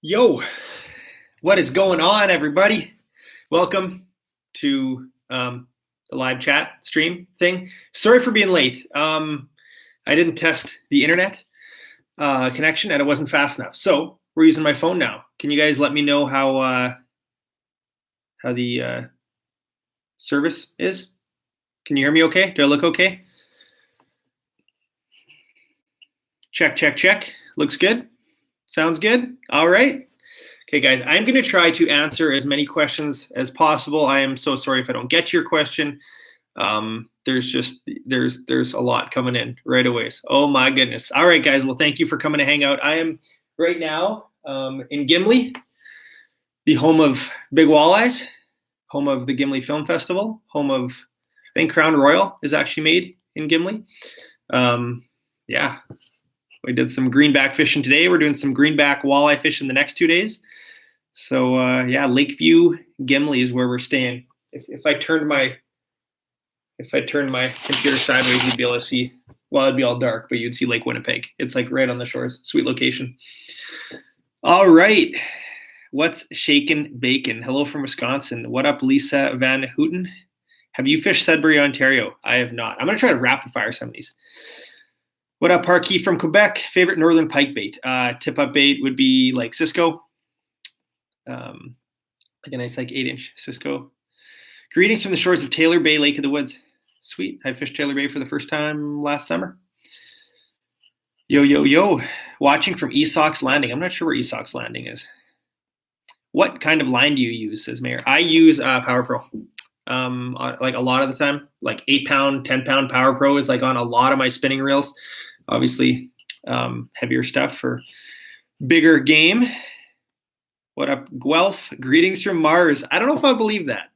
Yo, what is going on, everybody? Welcome to the live chat stream thing. Sorry for being late. I didn't test the internet connection and it wasn't fast enough. So we're using my phone now. Can you guys let me know how the service is? Can you hear me okay? Do I look okay? Check, check, check. Looks good. Sounds good. All right. Okay, guys, I'm going to try to answer as many questions as possible. I am so sorry if I don't get your question. There's a lot coming in right away. Oh my goodness. All right, guys. Well, thank you for coming to hang out. I am right now in Gimli, the home of Big Walleyes, home of the Gimli Film Festival, home of, I think, Crown Royal is actually made in Gimli. Yeah. We did some greenback fishing today. We're doing some greenback walleye fishing the next 2 days. So yeah, Lakeview, Gimli is where we're staying. If I turned my computer sideways, you'd be able to see. Well, it'd be all dark, but you'd see Lake Winnipeg. It's like right on the shores. Sweet location. All right, what's shakin' bacon? Hello from Wisconsin. What up, Lisa Van Houten? Have you fished Sudbury, Ontario? I have not. I'm gonna try to rapid fire some of these. What up, Parkey from Quebec? Favorite northern pike bait? Tip-up bait would be like Cisco. Like a nice 8-inch Cisco. Greetings from the shores of Taylor Bay, Lake of the Woods. Sweet. I fished Taylor Bay for the first time last summer. Yo, yo, yo. Watching from Esox Landing. I'm not sure where Esox Landing is. What kind of line do you use, says Mayor? I use Power Pro. Like a lot of the time, like 8-pound, 10-pound Power Pro is like on a lot of my spinning reels. Obviously, heavier stuff for bigger game. What up, Guelph? Greetings from Mars. I don't know if I believe that.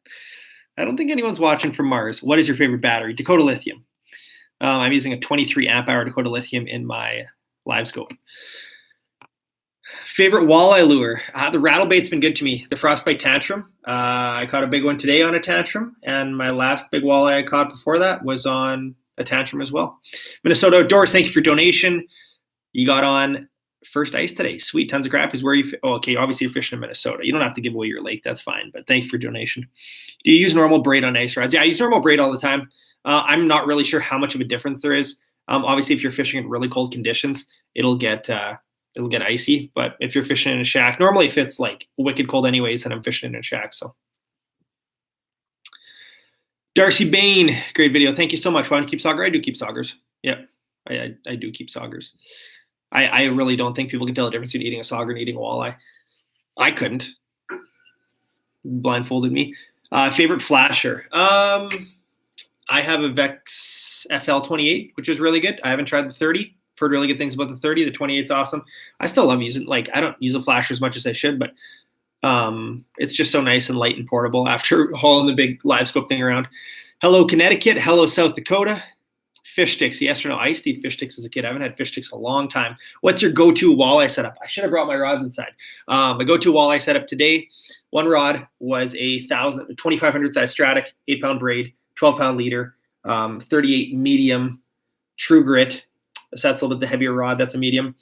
I don't think anyone's watching from Mars. What is your favorite battery? Dakota Lithium. I'm using a 23 amp hour Dakota Lithium in my Livescope. Favorite walleye lure? The rattle bait's been good to me. The Frostbite Tantrum. I caught a big one today on a Tantrum, and my last big walleye I caught before that was on a Tantrum as well. Minnesota Outdoors, thank you for donation. You got on first ice today. Sweet, tons of crappies. Where are you? Oh, okay, obviously you're fishing in Minnesota. You don't have to give away your lake. That's fine, but thank you for donation. Do you use normal braid on ice rods? Yeah, I use normal braid all the time. I'm not really sure how much of a difference there is. Obviously, if you're fishing in really cold conditions, it'll get icy. But if you're fishing in a shack, normally if it's like wicked cold anyways, and I'm fishing in a shack, so. Darcy Bain, great video. Thank you so much. Why don't you keep sauger? I do keep saugers. Yep, I do keep saugers. I really don't think people can tell the difference between eating a sauger and eating a walleye. I couldn't. Blindfolded me. Favorite flasher? I have a Vex FL28, which is really good. I haven't tried the 30. Heard really good things about the 30. The 28's awesome. I still love using, I don't use a flasher as much as I should, but it's just so nice and light and portable after hauling the big Livescope thing around. Hello, Connecticut. Hello, South Dakota. Fish sticks, yes or no? I used to eat fish sticks as a kid. I haven't had fish sticks in a long time. What's your go-to walleye setup? I should have brought my rods inside. My go-to walleye setup today, one rod was a 2,500 size Stratic, 8-pound braid, 12-pound leader, 38 medium true grit. So that's a little bit the heavier rod. That's a medium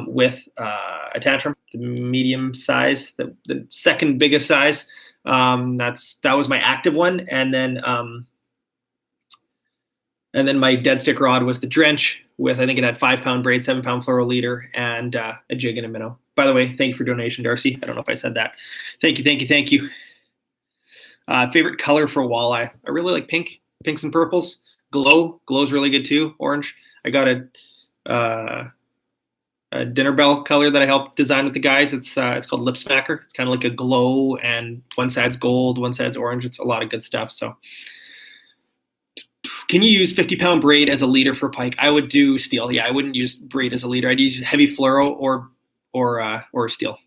with a Tantrum, the medium size, the second biggest size. That was my active one, and then my dead stick rod was the Drench with, I think it had 5-pound braid, 7-pound fluoro leader, and a jig and a minnow. By the way, thank you for donation, Darcy. I don't know if I said that. Thank you, thank you, thank you. Favorite color for walleye? I really like pinks and purples. Glow's really good too. Orange. I got a dinner bell color that I helped design with the guys. It's called Lip Smacker. It's kind of like a glow, and one side's gold, one side's orange. It's a lot of good stuff. So, can you use 50-pound braid as a leader for pike? I would do steel. Yeah, I wouldn't use braid as a leader. I'd use heavy fluoro or steel.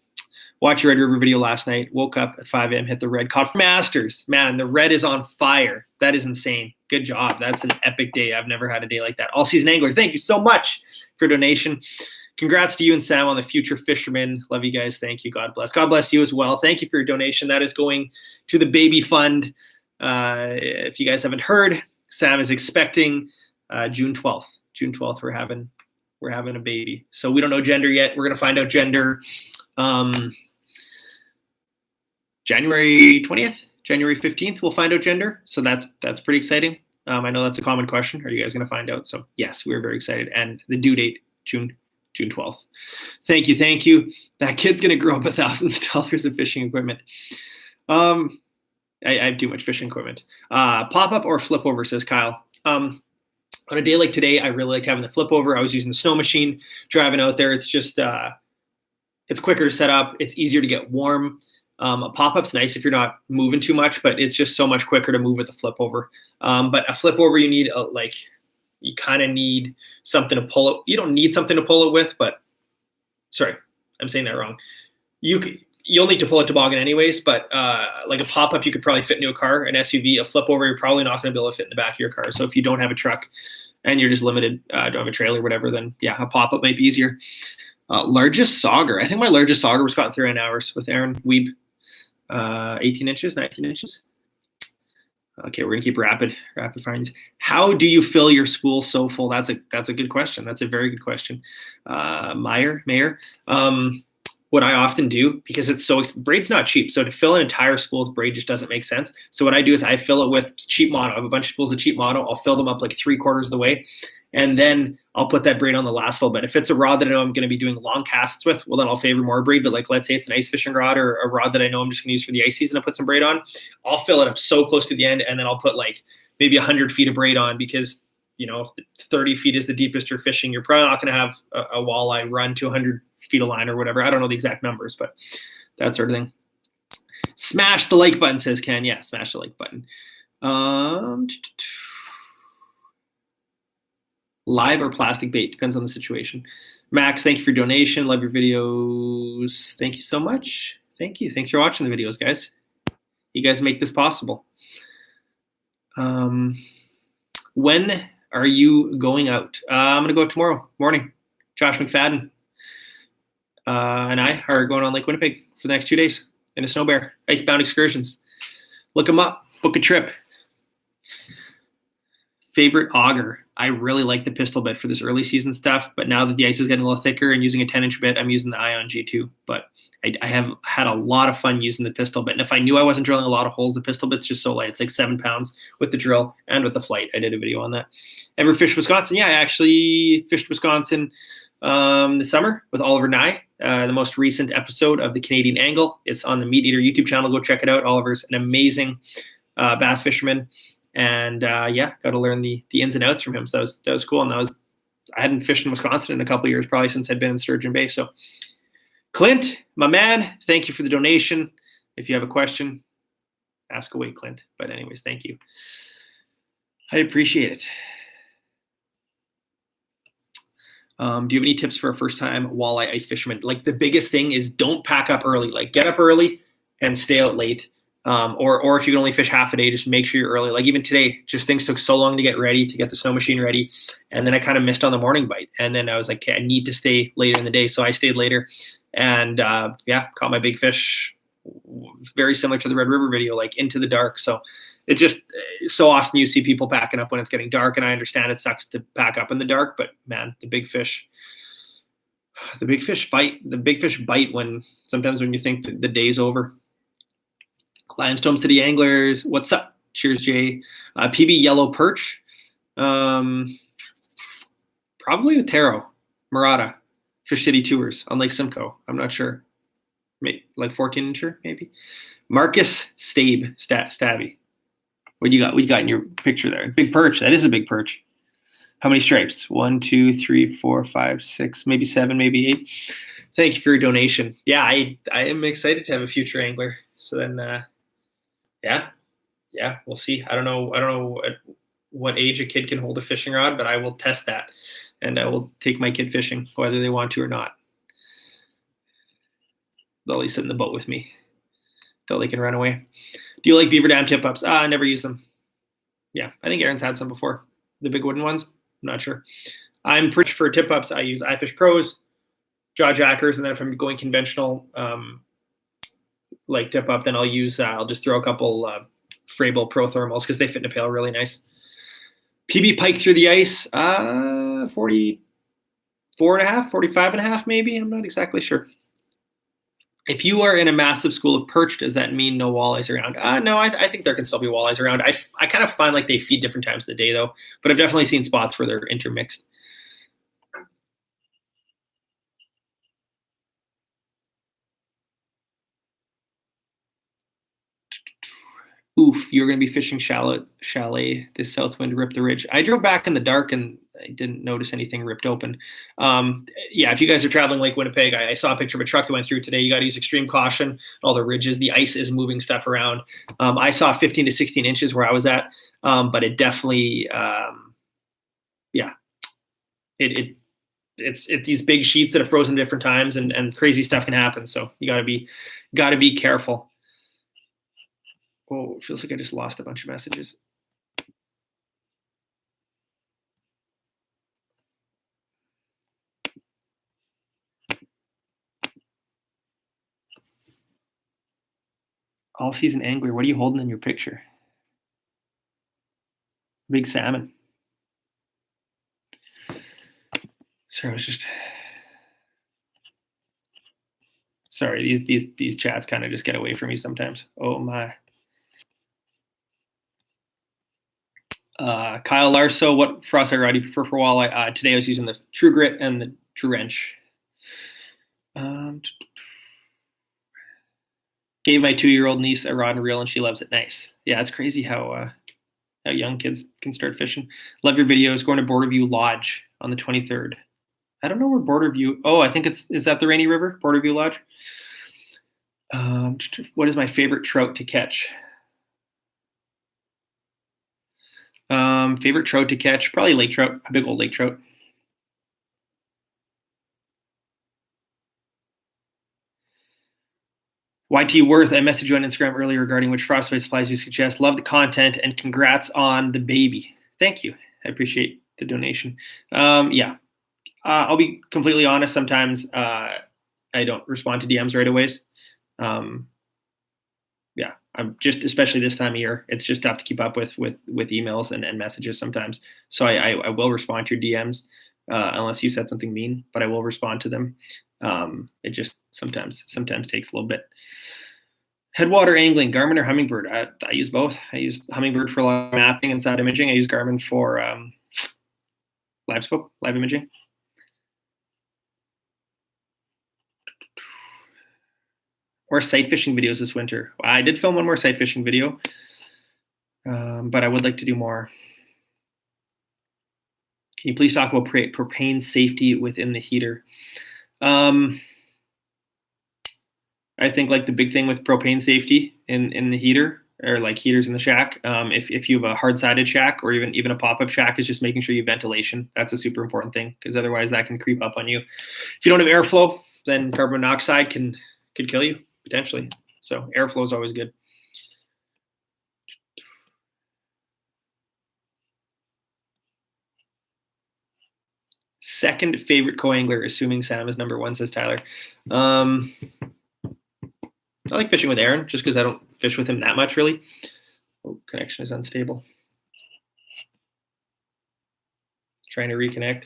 Watch your Red River video last night. Woke up at 5 a.m. Hit the red. Caught Masters. Man, the red is on fire. That is insane. Good job. That's an epic day. I've never had a day like that. All season angler. Thank you so much for donation. Congrats to you and Sam on the future Fisherman. Love you guys. Thank you. God bless. God bless you as well. Thank you for your donation. That is going to the baby fund. If you guys haven't heard, Sam is expecting June 12th. June 12th, we're having a baby. So we don't know gender yet. We're going to find out gender January 20th, January 15th, we'll find out gender. So that's pretty exciting. I know that's a common question. Are you guys going to find out? So yes, we're very excited. And the due date, June 12th. Thank you. That kid's going to grow up with thousands of dollars of fishing equipment. I have too much fishing equipment. Pop-up or flip over, says Kyle. On a day like today, I really like having the flip over. I was using the snow machine, driving out there. It's just, it's quicker to set up. It's easier to get warm. A pop-up's nice if you're not moving too much, but it's just so much quicker to move with a flip over. But a flip over, you need you kind of need something to pull it. You don't need something to pull it with, but sorry, I'm saying that wrong. You'll need to pull a toboggan anyways, but like a pop-up, you could probably fit into a car. An SUV, a flip over, you're probably not going to be able to fit in the back of your car. So if you don't have a truck and you're just limited, don't have a trailer or whatever, then yeah, a pop-up might be easier. Largest sauger. I think my largest sauger was caught in 39 hours with Aaron Weeb. 18 inches, 19 inches. Okay, we're gonna keep rapid findings. How do you fill your school so full? That's a good question. That's a very good question. Mayor. What I often do, because braid's not cheap, so to fill an entire spool with braid just doesn't make sense. So what I do is I fill it with cheap mono. I have a bunch of spools of cheap mono. I'll fill them up like 3/4 of the way, and then I'll put that braid on the last little bit. If it's a rod that I know I'm going to be doing long casts with, well, then I'll favor more braid. But like, let's say it's an ice fishing rod or a rod that I know I'm just going to use for the ice season to put some braid on, I'll fill it up so close to the end, and then I'll put like maybe 100 feet of braid on, because if 30 feet is the deepest you're fishing, you're probably not going to have a walleye run to 100 feet of line or whatever. I don't know the exact numbers, but that sort of thing. Smash the like button, says Ken. Yeah, smash the like button. Live or plastic bait, depends on the situation. Max, thank you for your donation. Love your videos. Thank you so much. Thank you. Thanks for watching the videos, guys. You guys make this possible. When are you going out? I'm going to go tomorrow morning. Josh McFadden and I are going on Lake Winnipeg for the next 2 days in a snow bear, icebound excursions. Look them up. Book a trip. Favorite auger. I really like the pistol bit for this early season stuff, but now that the ice is getting a little thicker and using a 10-inch bit, I'm using the Ion G2. But I have had a lot of fun using the pistol bit. And if I knew I wasn't drilling a lot of holes, the pistol bit's just so light. It's like 7 pounds with the drill and with the flight. I did a video on that. Ever fished Wisconsin? Yeah, I actually fished Wisconsin this summer with Oliver Nye, the most recent episode of the Canadian Angle. It's on the Meat Eater YouTube channel. Go check it out. Oliver's an amazing bass fisherman. And got to learn the ins and outs from him. So that was cool. And I hadn't fished in Wisconsin in a couple of years, probably since I'd been in Sturgeon Bay. So Clint, my man, thank you for the donation. If you have a question, ask away, Clint. But anyways, thank you. I appreciate it. Do you have any tips for a first-time walleye ice fisherman? Like, the biggest thing is don't pack up early. Like, get up early and stay out late. Or if you can only fish half a day, just make sure you're early. Like even today, just things took so long to get ready, to get the snow machine ready. And then I kind of missed on the morning bite. And then I was like, okay, I need to stay later in the day. So I stayed later and caught my big fish, very similar to the Red River video, like into the dark. So it just, so often you see people packing up when it's getting dark. And I understand it sucks to pack up in the dark, but man, the big fish bite when you think the day's over. Limestone City Anglers, what's up? Cheers, Jay. PB Yellow Perch. Probably with Taro, Murata, Fish City Tours on Lake Simcoe. I'm not sure. Maybe like 14-incher, maybe. Marcus Stabby. What you got? What you got in your picture there? Big perch. That is a big perch. How many stripes? 1, 2, 3, 4, 5, 6, maybe 7, maybe 8. Thank you for your donation. Yeah, I am excited to have a future angler. So then, we'll see. I don't know at what age a kid can hold a fishing rod, but I will test that, and I will take my kid fishing whether they want to or not. They'll at least sit in the boat with me till they can run away. Do you like beaver dam tip ups? I never use them. Yeah, I think Aaron's had some before. The big wooden ones. I'm not sure. I'm pretty for tip ups. I use iFish Pros, jaw jackers, and then if I'm going conventional, like tip up, then I'll just throw a couple Frabill Pro Thermals because they fit in a pail really nice. PB Pike through the ice, 44.5, 45.5 maybe. I'm not exactly sure. If you are in a massive school of perch, does that mean no walleyes around? No, I think there can still be walleyes around. I kind of find like they feed different times of the day though, but I've definitely seen spots where they're intermixed. Oof, you're going to be fishing chalet this south wind rip the ridge. I drove back in the dark and I didn't notice anything ripped open. Yeah, if you guys are traveling Lake Winnipeg, I saw a picture of a truck that went through today. You got to use extreme caution. All the ridges, the ice is moving stuff around. I saw 15 to 16 inches where I was at, but it definitely, yeah, it's these big sheets that have frozen different times, and crazy stuff can happen. So you got to be careful. Oh, it feels like I just lost a bunch of messages. All season angler, what are you holding in your picture? Big salmon. Sorry, I was just. Sorry, these chats kind of just get away from me sometimes. Oh my. Kyle Larso, what frostbite rod do you prefer for walleye? Today I was using the True Grit and the True Wrench. Gave my 2-year-old niece a rod and reel and she loves it. Nice. Yeah, it's crazy how young kids can start fishing. Love your videos. Going to Borderview Lodge on the 23rd. I don't know where Borderview. Oh, I think is that the Rainy River? Borderview Lodge. What is my favorite trout to catch? Favorite trout to catch? Probably lake trout, a big old lake trout. YT Worth, I messaged you on Instagram earlier regarding which frostbite supplies you suggest. Love the content and congrats on the baby. Thank you. I appreciate the donation. Yeah. I'll be completely honest. Sometimes I don't respond to DMs right away. Yeah, I'm just, especially this time of year, it's just tough to keep up with emails and messages sometimes. So I will respond to your DMs unless you said something mean, but I will respond to them. It just sometimes takes a little bit. Headwater angling, Garmin or Humminbird? I use both. I use Humminbird for live mapping and side imaging. I use Garmin for Livescope, live imaging. Or sight fishing videos this winter. I did film one more sight fishing video, but I would like to do more. Can you please talk about propane safety within the heater? I think like the big thing with propane safety in the heater, or like heaters in the shack, if you have a hard-sided shack or even a pop-up shack, is just making sure you have ventilation. That's a super important thing, because otherwise that can creep up on you. If you don't have airflow, then carbon monoxide could kill you potentially. So airflow is always good. Second favorite co-angler, assuming Sam is number one, says Tyler. I like fishing with Aaron just because I don't fish with him that much, really. Oh, connection is unstable. Trying to reconnect.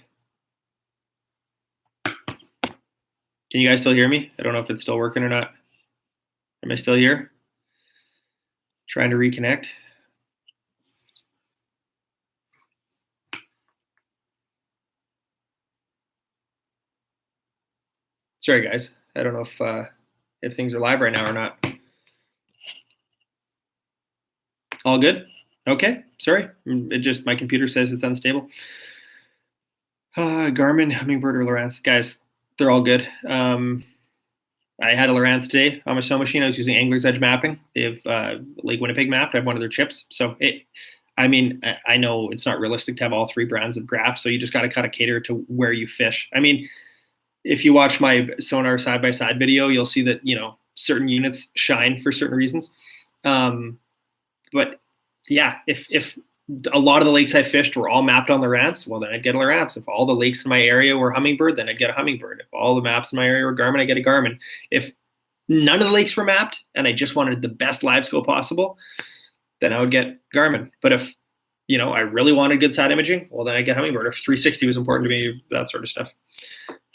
Can you guys still hear me? I don't know if it's still working or not. Am I still here? Trying to reconnect. Sorry, guys. I don't know if things are live right now or not. All good? Okay. Sorry. It just, my computer says it's unstable. Garmin, Humminbird, or Lowrance. Guys, they're all good. I had a Lowrance today on my snow machine. I was using Angler's Edge mapping. They have Lake Winnipeg mapped. I have one of their chips. So I know it's not realistic to have all three brands of graphs, so you just got to kind of cater to where you fish. I mean, if you watch my sonar side-by-side video, you'll see that, certain units shine for certain reasons. But yeah, if a lot of the lakes I fished were all mapped on Lowrance, well, then I'd get a Lowrance. If all the lakes in my area were Humminbird, then I'd get a Humminbird. If all the maps in my area were Garmin, I'd get a Garmin. If none of the lakes were mapped and I just wanted the best live scope possible, then I would get Garmin. But if, I really wanted good side imaging, well, then I'd get Humminbird. If 360 was important to me, that sort of stuff.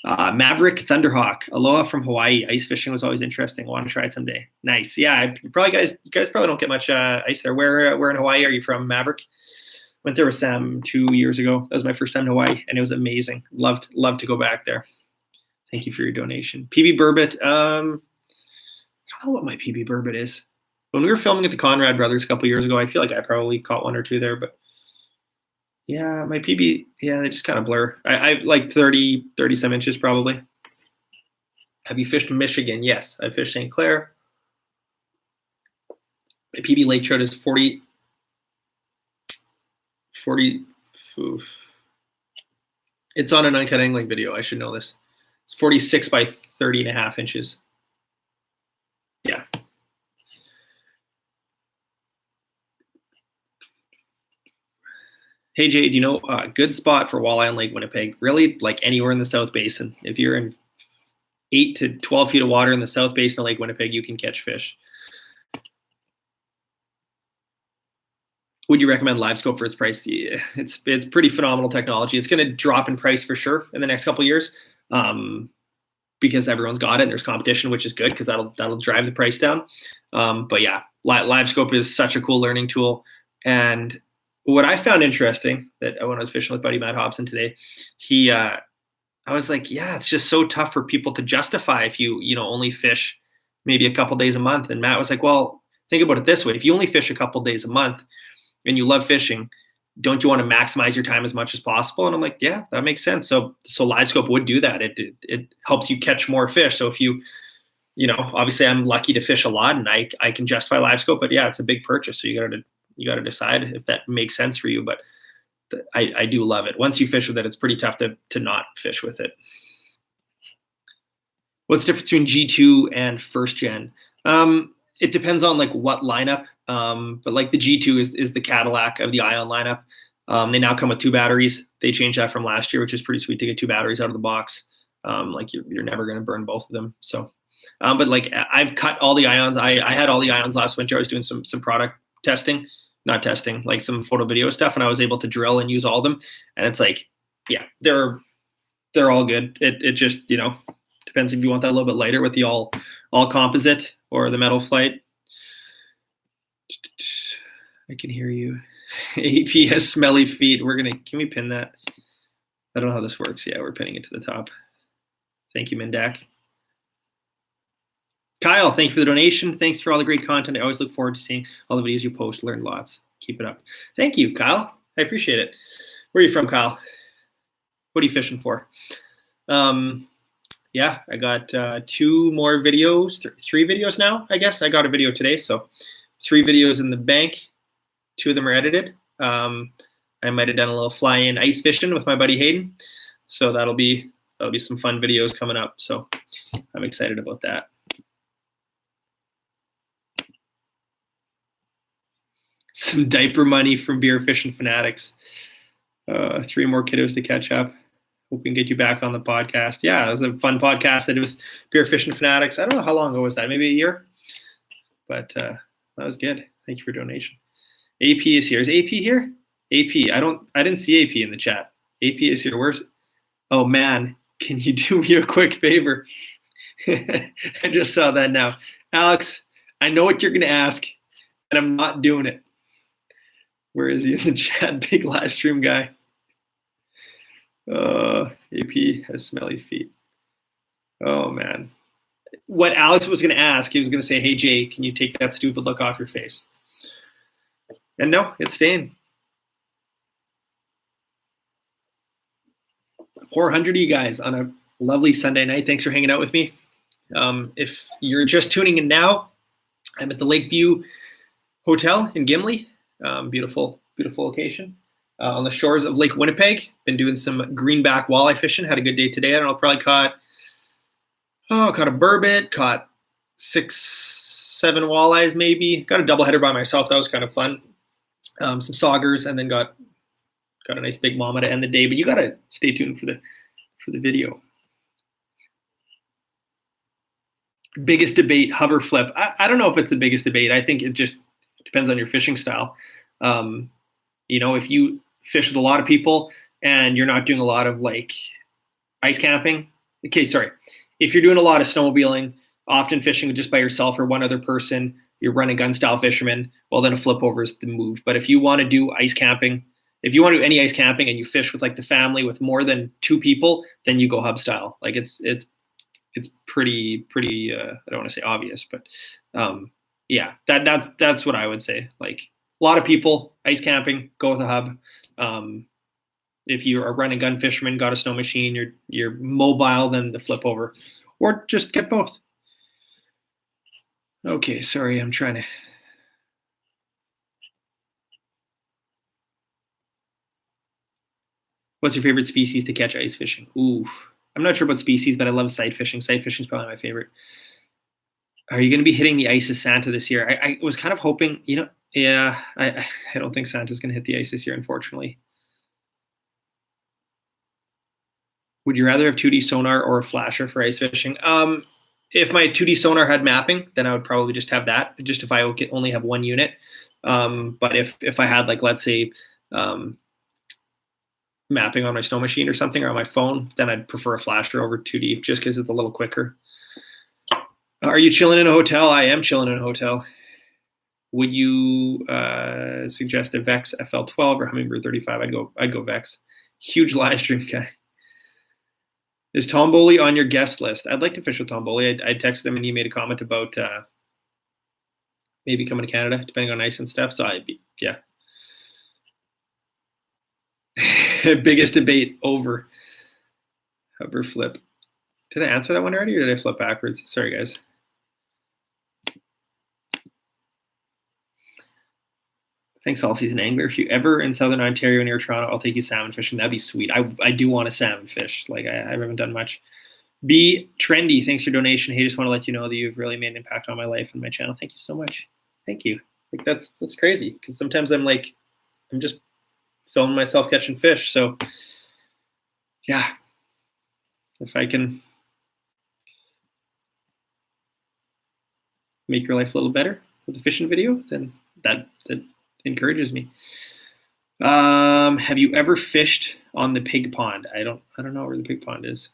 Maverick Thunderhawk. Aloha from Hawaii. Ice fishing was always interesting. Want to try it someday. Nice. Yeah, you guys probably don't get much ice there. Where in Hawaii are you from, Maverick? Went there with Sam 2 years ago. That was my first time in Hawaii, and it was amazing. Loved to go back there. Thank you for your donation. PB Burbot. I don't know what my PB Burbot is. When we were filming at the Conrad Brothers a couple years ago, I feel like I probably caught one or two there, but yeah, my PB, yeah, they just kind of blur. I like 30 some inches probably. Have you fished in Michigan? Yes, I fished St. Clair. My PB lake trout is 40. Oof. It's on an uncut angling video. I should know this. It's 46 by 30.5 inches. Yeah. Hey Jay, do you know a good spot for walleye on Lake Winnipeg? Really, like anywhere in the South Basin. If you're in 8 to 12 feet of water in the South Basin of Lake Winnipeg, you can catch fish. Would you recommend Livescope for its price? Yeah, it's pretty phenomenal technology. It's going to drop in price for sure in the next couple of years, because everyone's got it and there's competition, which is good because that'll drive the price down. But yeah, Livescope is such a cool learning tool. And what I found interesting that when I was fishing with buddy Matt Hobson today, I was like, yeah, it's just so tough for people to justify if you only fish maybe a couple days a month. And Matt was like, well, think about it this way: if you only fish a couple days a month and you love fishing, don't you want to maximize your time as much as possible? And I'm like, yeah, that makes sense. So Livescope would do that. It helps you catch more fish. So if you obviously I'm lucky to fish a lot and I can justify Livescope, but yeah, it's a big purchase. So you got to decide if that makes sense for you. But I do love it. Once you fish with it, it's pretty tough to not fish with it. What's the difference between G2 and first gen? It depends on like what lineup. But like the G2 is the Cadillac of the Ion lineup. They now come with 2 batteries. They changed that from last year, which is pretty sweet to get 2 batteries out of the box. Like you're never going to burn both of them. So, but like I've cut all the Ions. I had all the Ions last winter. I was doing some product testing, not testing, like some photo video stuff, and I was able to drill and use all of them. And it's like, yeah, they're all good. It just depends if you want that a little bit lighter with the all composite or the metal flight. I can hear you. AP has smelly feet. Can we pin that? I don't know how this works. Yeah, we're pinning it to the top. Thank you, Mindak. Kyle, thank you for the donation. Thanks for all the great content. I always look forward to seeing all the videos you post. Learn lots. Keep it up. Thank you, Kyle. I appreciate it. Where are you from, Kyle? What are you fishing for? Yeah, I got 2 more videos, 3 videos now, I guess. I got a video today, so 3 videos in the bank. 2 of them are edited. I might have done a little fly-in ice fishing with my buddy Hayden, so that'll be some fun videos coming up. So I'm excited about that. Some diaper money from Beer Fishing Fanatics. 3 more kiddos to catch up. Hope we can get you back on the podcast. Yeah, it was a fun podcast I did with Beer Fishing Fanatics. I don't know how long ago was that, maybe a year? But that was good. Thank you for donation. AP is here. Is AP here? AP. I didn't see AP in the chat. AP is here. Oh man, can you do me a quick favor? I just saw that now. Alex, I know what you're gonna ask, and I'm not doing it. Where is he in the chat? Big live stream guy. AP has smelly feet. Oh man. What Alex was going to ask, he was going to say, hey Jay, can you take that stupid look off your face? And no, it's staying. 400 of you guys on a lovely Sunday night. Thanks for hanging out with me. If you're just tuning in now, I'm at the Lakeview Hotel in Gimli. Beautiful location. On the shores of Lake Winnipeg. Been doing some greenback walleye fishing. Had a good day today. I don't know, probably caught a burbot, caught 6, 7 walleyes maybe. Got a doubleheader by myself. That was kind of fun. Some saugers, and then got a nice big mama to end the day. But you gotta stay tuned for the video. Biggest debate, hover flip. I don't know if it's the biggest debate. I think it just depends on your fishing style. If you fish with a lot of people and you're not doing a lot of like ice camping, Okay, sorry. If you're doing a lot of snowmobiling, often fishing just by yourself or one other person, you're running gun style fisherman, well, then a flip over is the move. But if you want to do ice camping, if you want to do any ice camping and you fish with like the family with more than 2 people, then you go hub style. Like it's pretty I don't want to say obvious, but yeah, that's what I would say. Like a lot of people ice camping, go with a hub. If you are running gun fisherman, got a snow machine, you're mobile, then the flip over, or just get both. Okay, sorry, I'm trying to. What's your favorite species to catch ice fishing? Ooh, I'm not sure about species, but I love sight fishing. Sight fishing is probably my favorite. Are you going to be hitting the ice as Santa this year? I was kind of hoping, yeah, I don't think Santa's going to hit the ice this year, unfortunately. Would you rather have 2D sonar or a flasher for ice fishing? If my 2D sonar had mapping, then I would probably just have that, just if I only have one unit. But if I had, like, let's say, mapping on my snow machine or something, or on my phone, then I'd prefer a flasher over 2D just because it's a little quicker. Are you chilling in a hotel? I am chilling in a hotel. Would you suggest a Vex FL12 or Humminbird 35? I'd go Vex. Huge live stream guy. Is Tom Boley on your guest list? I'd like to fish with Tom Boley. I texted him and he made a comment about maybe coming to Canada, depending on ice and stuff. So yeah. Biggest debate over hover flip. Did I answer that one already, or did I flip backwards? Sorry, guys. Thanks, all season angler. If you ever in Southern Ontario near Toronto, I'll take you salmon fishing. That'd be sweet. I do want to salmon fish. Like I haven't done much. Be trendy. Thanks for your donation. Hey, just want to let you know that you've really made an impact on my life and my channel. Thank you so much. Thank you. Like that's crazy because sometimes I'm just filming myself catching fish. So yeah, if I can make your life a little better with a fishing video, then that encourages me. Have you ever fished on the pig pond? I don't know where the pig pond is.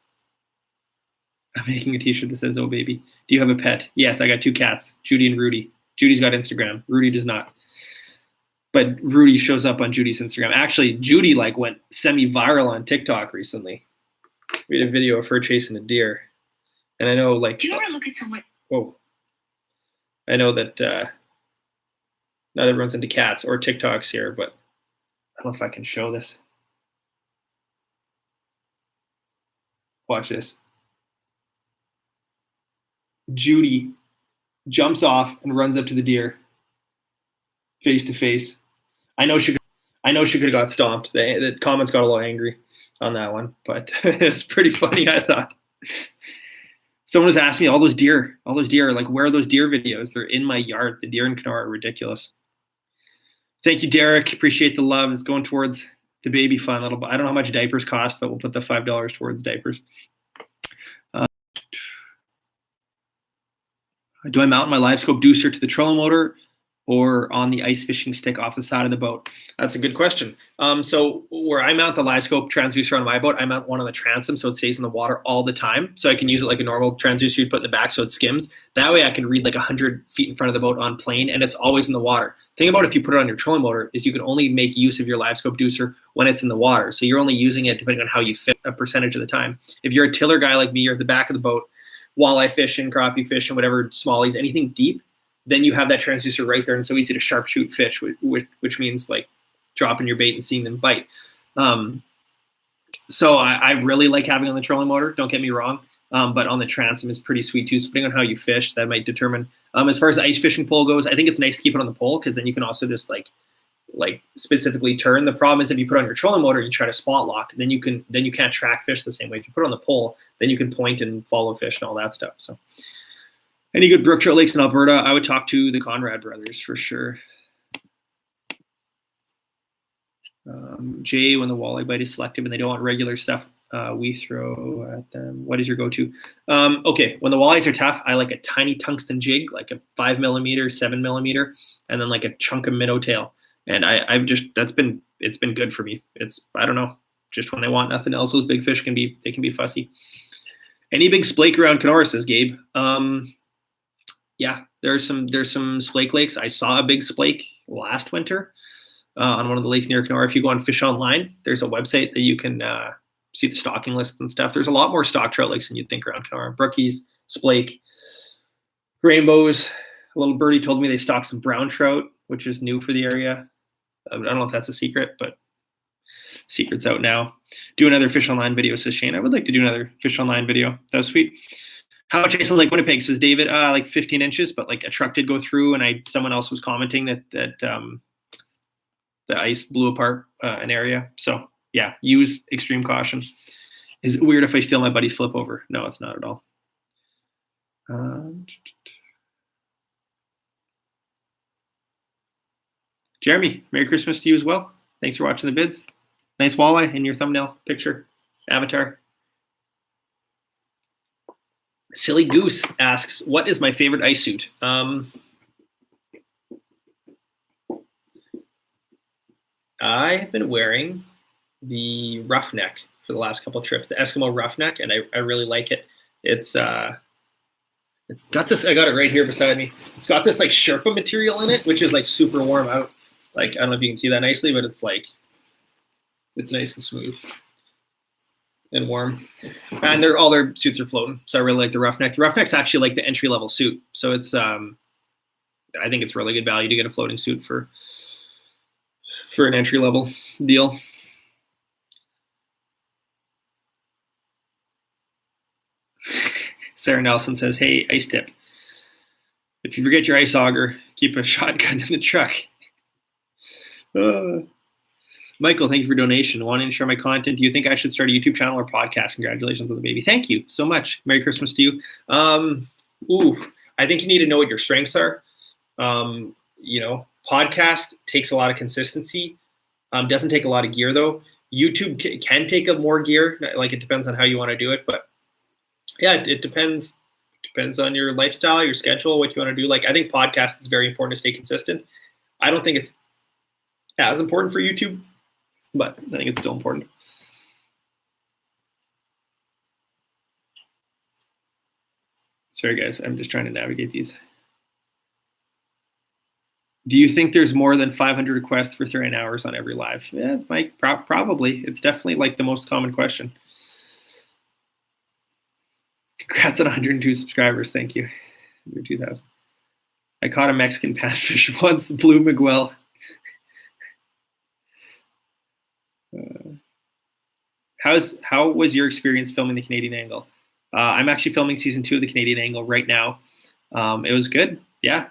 I'm making a t-shirt that says, "Oh baby." Do you have a pet? Yes, I got 2 cats, Judy and Rudy. Judy's got Instagram. Rudy does not. But Rudy shows up on Judy's Instagram. Actually, Judy went semi-viral on TikTok recently. We had a video of her chasing a deer. And I know do you ever look at someone? Whoa. I know that not everyone's into cats or TikToks here, but I don't know if I can show this. Watch this. Judy jumps off and runs up to the deer, face to face. I know she could have got stomped. The comments got a little angry on that one, but it's pretty funny, I thought. Someone was asking me, all those deer, like, where are those deer videos? They're in my yard. The deer in Kenora are ridiculous. Thank you, Derek. Appreciate the love. It's going towards the baby fund. I don't know how much diapers cost, but we'll put the $5 towards diapers. Do I mount my Livescope Deucer to the trolling motor or on the ice fishing stick off the side of the boat? That's a good question. So where I mount the Livescope transducer on my boat, I mount one on the transom so it stays in the water all the time. So I can use it like a normal transducer you'd put in the back so it skims. That way I can read 100 feet in front of the boat on plane and it's always in the water. Thing about if you put it on your trolling motor is you can only make use of your Livescope Deucer when it's in the water. So you're only using it depending on how you fit a percentage of the time. If you're a tiller guy like me, you're at the back of the boat, walleye fishing, crappie fishing, whatever, smallies, anything deep, then you have that transducer right there and it's so easy to sharpshoot fish, which means dropping your bait and seeing them bite. So I really like having on the trolling motor, don't get me wrong, but on the transom is pretty sweet too. So depending on how you fish, that might determine. As far as the ice fishing pole goes, I think it's nice to keep it on the pole because then you can also just specifically turn. The problem is if you put on your trolling motor, you try to spot lock, then you can't track fish the same way. If you put it on the pole, then you can point and follow fish and all that stuff. So any good brook trout lakes in Alberta, I would talk to the Conrad brothers for sure. Jay, when the walleye bite is selective and they don't want regular stuff, we throw at them. What is your go-to? Okay, when the walleyes are tough, I like a tiny tungsten jig, like a 5 millimeter, 7 millimeter, and then a chunk of minnow tail. And it's been good for me. I don't know, just when they want nothing else, those big fish can be fussy. Any big splake around Kenora, says Gabe. Yeah, there's some splake lakes. I saw a big splake last winter on one of the lakes near Kenora. If you go on Fish Online, there's a website that you can see the stocking list and stuff. There's a lot more stock trout lakes than you'd think around Kenora. Brookies, splake, rainbows. A little birdie told me they stock some brown trout, which is new for the area. I don't know if that's a secret, but secret's out now. Do another Fish Online video, says Shane. I would like to do another Fish Online video. That was sweet. How much ice on Lake Winnipeg, says David? Like 15 inches, but like a truck did go through, and someone else was commenting that the ice blew apart an area. So yeah, use extreme caution. Is it weird if I steal my buddy's flip over? No, it's not at all. Jeremy, Merry Christmas to you as well. Thanks for watching the vids. Nice walleye in your thumbnail picture, avatar. Silly Goose asks, what is my favorite ice suit? I have been wearing the Roughneck for the last couple of trips, the Eskimo Roughneck, and I really like it. It's got this, I got it right here beside me. It's got this like Sherpa material in it, which is like super warm out. Like, I don't know if you can see that nicely, but it's like, it's nice and smooth and warm. And all their suits are floating. So I really like the Roughneck. The Roughneck's actually like the entry level suit. So it's, I think it's really good value to get a floating suit for an entry level deal. Sarah Nelson says, hey, ice tip. If you forget your ice auger, keep a shotgun in the truck. Michael, thank you for donation. Wanting to share my content. Do you think I should start a YouTube channel or podcast? Congratulations on the baby. Thank you so much. Merry Christmas to you. I think you need to know what your strengths are. Podcast takes a lot of consistency. Doesn't take a lot of gear though. YouTube can take more gear. Like, it depends on how you want to do it, but yeah, it depends. Depends on your lifestyle, your schedule, what you want to do. Like, I think podcast is very important to stay consistent. I don't think it's as important for YouTube, but I think it's still important. Sorry, guys. I'm just trying to navigate these. Do you think there's more than 500 requests for 39 hours on every live? Yeah, Mike, probably. It's definitely like the most common question. Congrats on 102 subscribers. Thank you. 2,000. I caught a Mexican panfish once, Blue Miguel. How was your experience filming the Canadian Angle? I'm actually filming season 2 of the Canadian Angle right now. It was good. Yeah.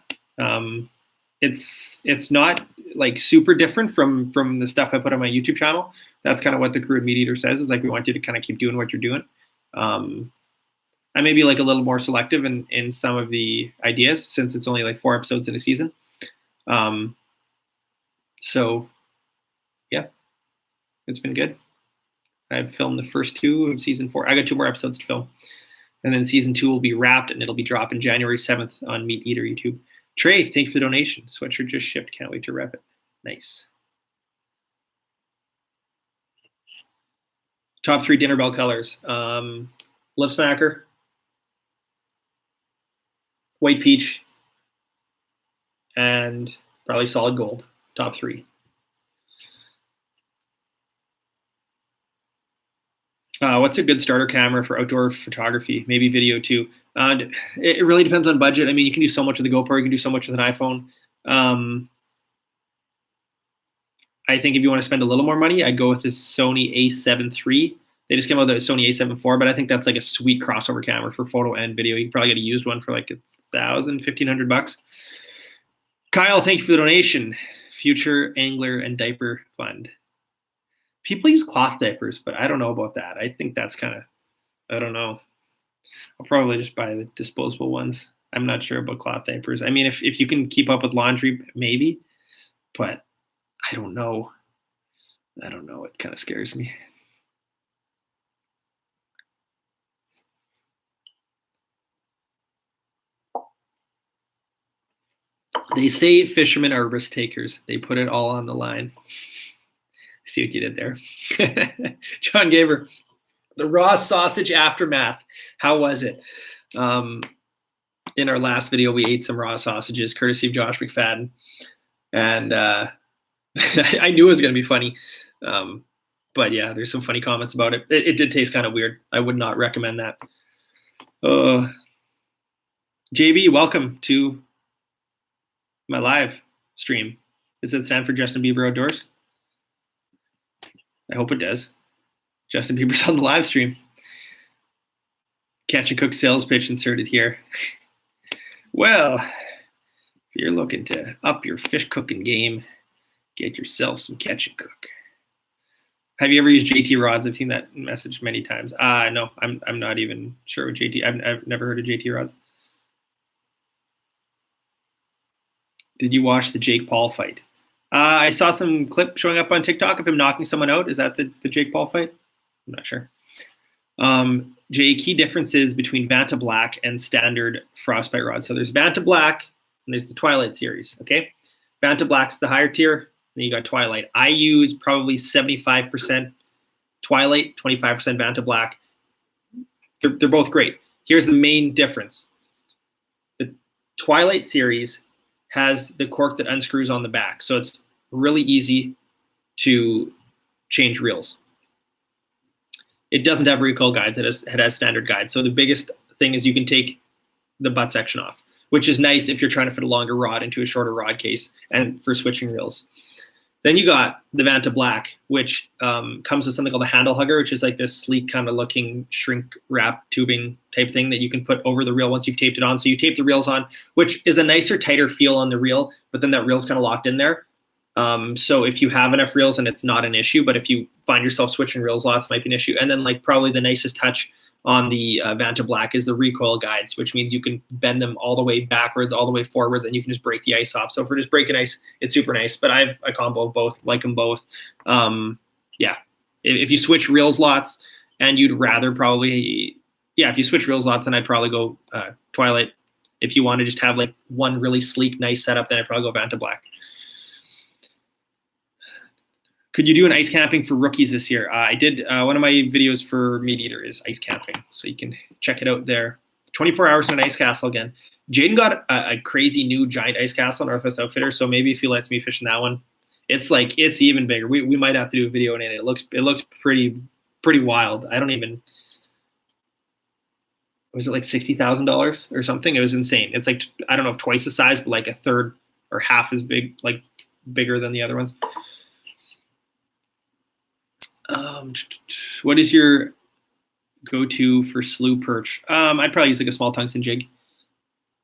It's not like super different from the stuff I put on my YouTube channel. That's kind of what the crew at Meat Eater says, is like, we want you to kind of keep doing what you're doing. I may be like a little more selective in some of the ideas, since it's only like 4 episodes in a season. So yeah, it's been good. I've filmed the first 2 of season 4. I got 2 more episodes to film, and then season 2 will be wrapped, and it'll be dropping January 7th on Meat Eater YouTube. Trey, thanks for the donation. Sweatshirt just shipped. Can't wait to rep it. Nice. Top 3 dinner bell colors. Lip Smacker, White Peach, and probably Solid Gold. Top 3. What's a good starter camera for outdoor photography? Maybe video too. It really depends on budget. I mean, you can do so much with a GoPro. You can do so much with an iPhone. I think if you want to spend a little more money, I'd go with this Sony a7 III. They just came out with the Sony a7 IV, but I think that's like a sweet crossover camera for photo and video. You can probably get a used one for like $1,000, $1,500. Kyle, thank you for the donation. Future Angler and Diaper Fund. People use cloth diapers, but I don't know about that. I think that's kind of, I don't know. I'll probably just buy the disposable ones. I'm not sure about cloth diapers. I mean, if you can keep up with laundry, maybe, but I don't know. It kind of scares me. They say fishermen are risk takers. They put it all on the line. See what you did there. John Gaber. The raw sausage aftermath. How was it? In our last video, we ate some raw sausages, courtesy of Josh McFadden. And I knew it was going to be funny. But yeah, there's some funny comments about it. It did taste kind of weird. I would not recommend that. JB, welcome to my live stream. Does it stand for Justin Bieber Outdoors? I hope it does. Justin Bieber's on the live stream. Catch and cook sales pitch inserted here. Well, if you're looking to up your fish cooking game, get yourself some catch and cook. Have you ever used JT rods? I've seen that message many times. No, I'm not even sure what JT. I've never heard of JT rods. Did you watch the Jake Paul fight? I saw some clip showing up on TikTok of him knocking someone out. Is that the Jake Paul fight? I'm not sure. Jay, key differences between Vanta Black and standard Frostbite rods. So there's Vanta Black and there's the Twilight series. Okay, Vanta Black's the higher tier. Then you got Twilight. I use probably 75% Twilight, 25% Vanta Black. They're both great. Here's the main difference. The Twilight series has the cork that unscrews on the back. So it's really easy to change reels. It doesn't have recoil guides. It has standard guides. So the biggest thing is you can take the butt section off, which is nice if you're trying to fit a longer rod into a shorter rod case and for switching reels. Then you got the Vanta Black, which comes with something called a handle hugger, which is like this sleek kind of looking shrink wrap tubing type thing that you can put over the reel once you've taped it on. So you tape the reels on, which is a nicer, tighter feel on the reel, but then that reel's kind of locked in there. So if you have enough reels, and it's not an issue, but if you find yourself switching reels lots, it might be an issue. And then like probably the nicest touch on the Vanta Black is the recoil guides, which means you can bend them all the way backwards, all the way forwards, and you can just break the ice off. So for just breaking ice, it's super nice. But I have a combo of both, like them both. Yeah, if you switch reels lots, and you'd rather probably, if you switch reels lots, then I'd probably go Twilight. If you want to just have like one really sleek, nice setup, then I'd probably go Vanta Black. Could you do an ice camping for rookies this year? I did. One of my videos for Meat Eater is ice camping, so you can check it out there. 24 hours in an ice castle again. Jaden got a crazy new giant ice castle, Northwest Outfitter, so maybe if he lets me fish in that one, it's even bigger. We might have to do a video in it. It looks pretty wild. I don't even. Was it like $60,000 or something? It was insane. It's like, I don't know if twice the size, but like a third or half as big, like bigger than the other ones. What is your go-to for slough perch? I'd probably use like a small tungsten jig.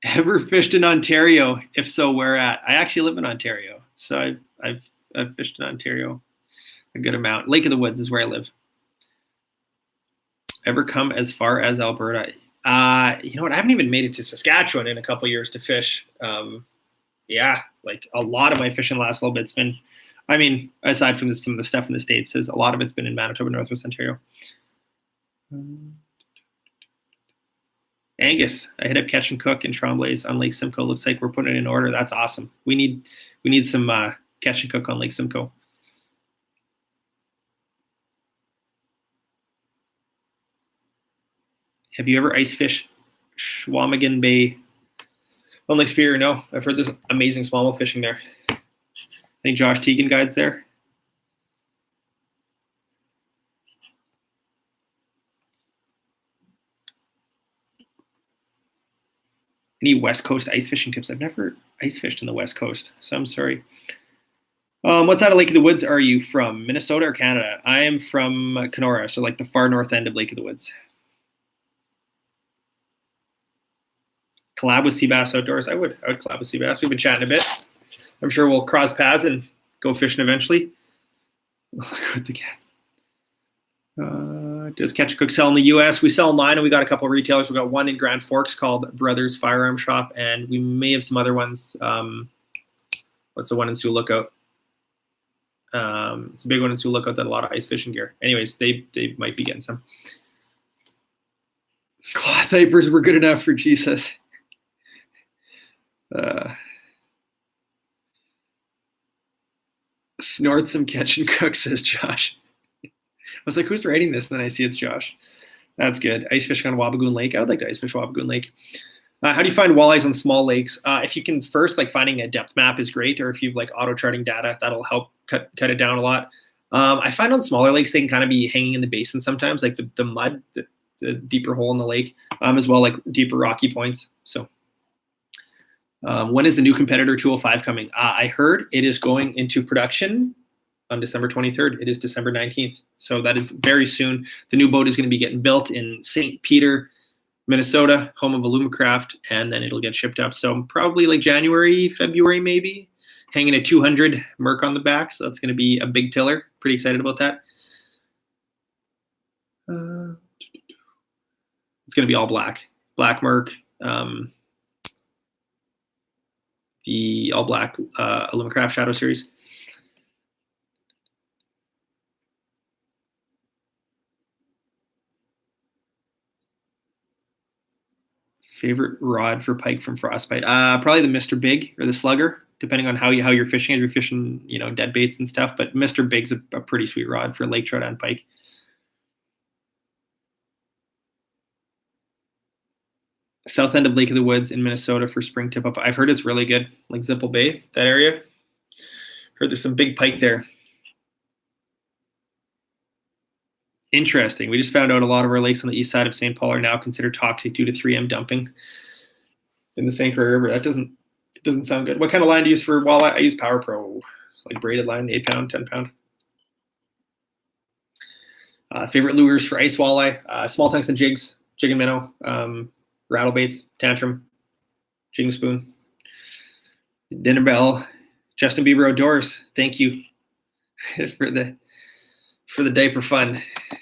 Ever fished in Ontario? If so, where at? I actually live in Ontario, so I've fished in Ontario a good amount. Lake of the Woods is where I live. Ever come as far as Alberta? You know what? I haven't even made it to Saskatchewan in a couple years to fish. Yeah, like a lot of my fishing last little bit's been. I mean, aside from some of the stuff in the States, a lot of it's been in Manitoba, Northwest Ontario. Angus, I hit up Catch and Cook in Tremblays on Lake Simcoe. Looks like we're putting it in order. That's awesome. We need some Catch and Cook on Lake Simcoe. Have you ever ice fished Schwamigan Bay on Lake Superior? No, I've heard there's amazing smallmouth fishing there. I think Josh Teagan guides there. Any West Coast ice fishing tips? I've never ice fished in the West Coast, so I'm sorry. What side of Lake of the Woods are you from? Minnesota or Canada? I am from Kenora, so like the far north end of Lake of the Woods. Collab with Seabass Outdoors? I would collab with Seabass. We've been chatting a bit. I'm sure we'll cross paths and go fishing eventually. Does Catch and Cook sell in the U.S.? We sell online, and we got a couple of retailers. We got one in Grand Forks called Brothers Firearm Shop, and we may have some other ones. What's the one in Sioux Lookout? It's a big one in Sioux Lookout that a lot of ice fishing gear. Anyways, they might be getting some. Cloth diapers were good enough for Jesus. Snort some Catch and Cook, says Josh. was like, who's writing this? And then I see it's Josh. That's good. Ice fishing on Wabigoon Lake. I would like to ice fish Wabigoon Lake. How do you find walleyes on small lakes? If you can first, like finding a depth map is great, or if you've like auto charting data, that'll help cut it down a lot. I find on smaller lakes, they can kind of be hanging in the basin sometimes, like the mud, the deeper hole in the lake, as well, like deeper rocky points. So when is the new competitor 205 coming? I heard it is going into production on December 23rd. It is December 19th. So that is very soon. The new boat is going to be getting built in St. Peter, Minnesota, home of Alumacraft, and then it'll get shipped up. So probably like January, February, maybe, hanging a 200 Merc on the back. So that's going to be a big tiller. Pretty excited about that. It's going to be all black Merc, the all black Alumacraft Shadow Series. Favorite rod for pike from Frostbite? Probably the Mr. Big or the Slugger, depending on how you're fishing. If you're fishing, dead baits and stuff. But Mr. Big's a pretty sweet rod for lake trout and pike. South end of Lake of the Woods in Minnesota for spring tip up. I've heard it's really good, like Zipple Bay, that area. Heard there's some big pike there. Interesting. We just found out a lot of our lakes on the east side of St. Paul are now considered toxic due to 3M dumping in the St. Croix River. That doesn't sound good. What kind of line do you use for walleye? I use Power Pro, like braided line, 8 pound, 10 pound. Favorite lures for ice walleye? Small tungsten jigs, jig and minnow, rattle baits, tantrum, jigging spoon, dinner bell. Justin Bieber Outdoors, thank you for the diaper fun.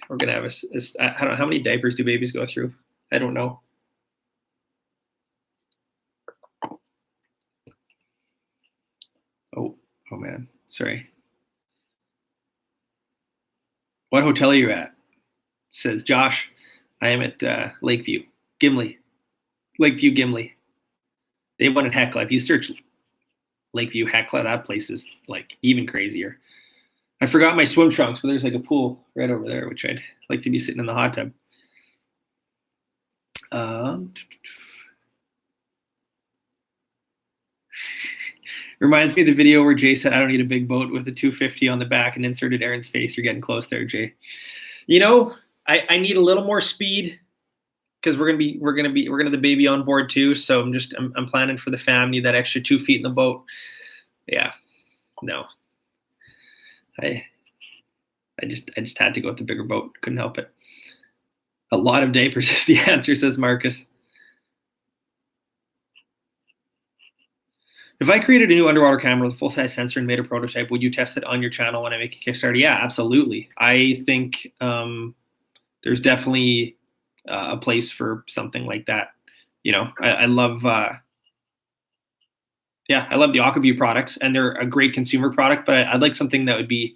We're gonna have I don't know, how many diapers do babies go through? I don't know. Oh man, sorry. What hotel are you at? Says Josh. I am at Lakeview Gimli. Lakeview Gimli. They have one in Hecla. If you search Lakeview Hecla, that place is like even crazier. I forgot my swim trunks, but there's like a pool right over there, which I'd like to be sitting in the hot tub. Reminds me of the video where Jay said, "I don't need a big boat," with a 250 on the back and inserted Aaron's face. You're getting close there, Jay. I need a little more speed because we're gonna have the baby on board too. So I'm planning for the family, that extra 2 feet in the boat. Yeah, no. I just had to go with the bigger boat. Couldn't help it. A lot of diapers is the answer, says Marcus. If I created a new underwater camera with a full-size sensor and made a prototype, would you test it on your channel when I make a Kickstarter? Yeah, absolutely. I think there's definitely a place for something like that. I love I love the AquaView products, and they're a great consumer product, but I'd like something that would be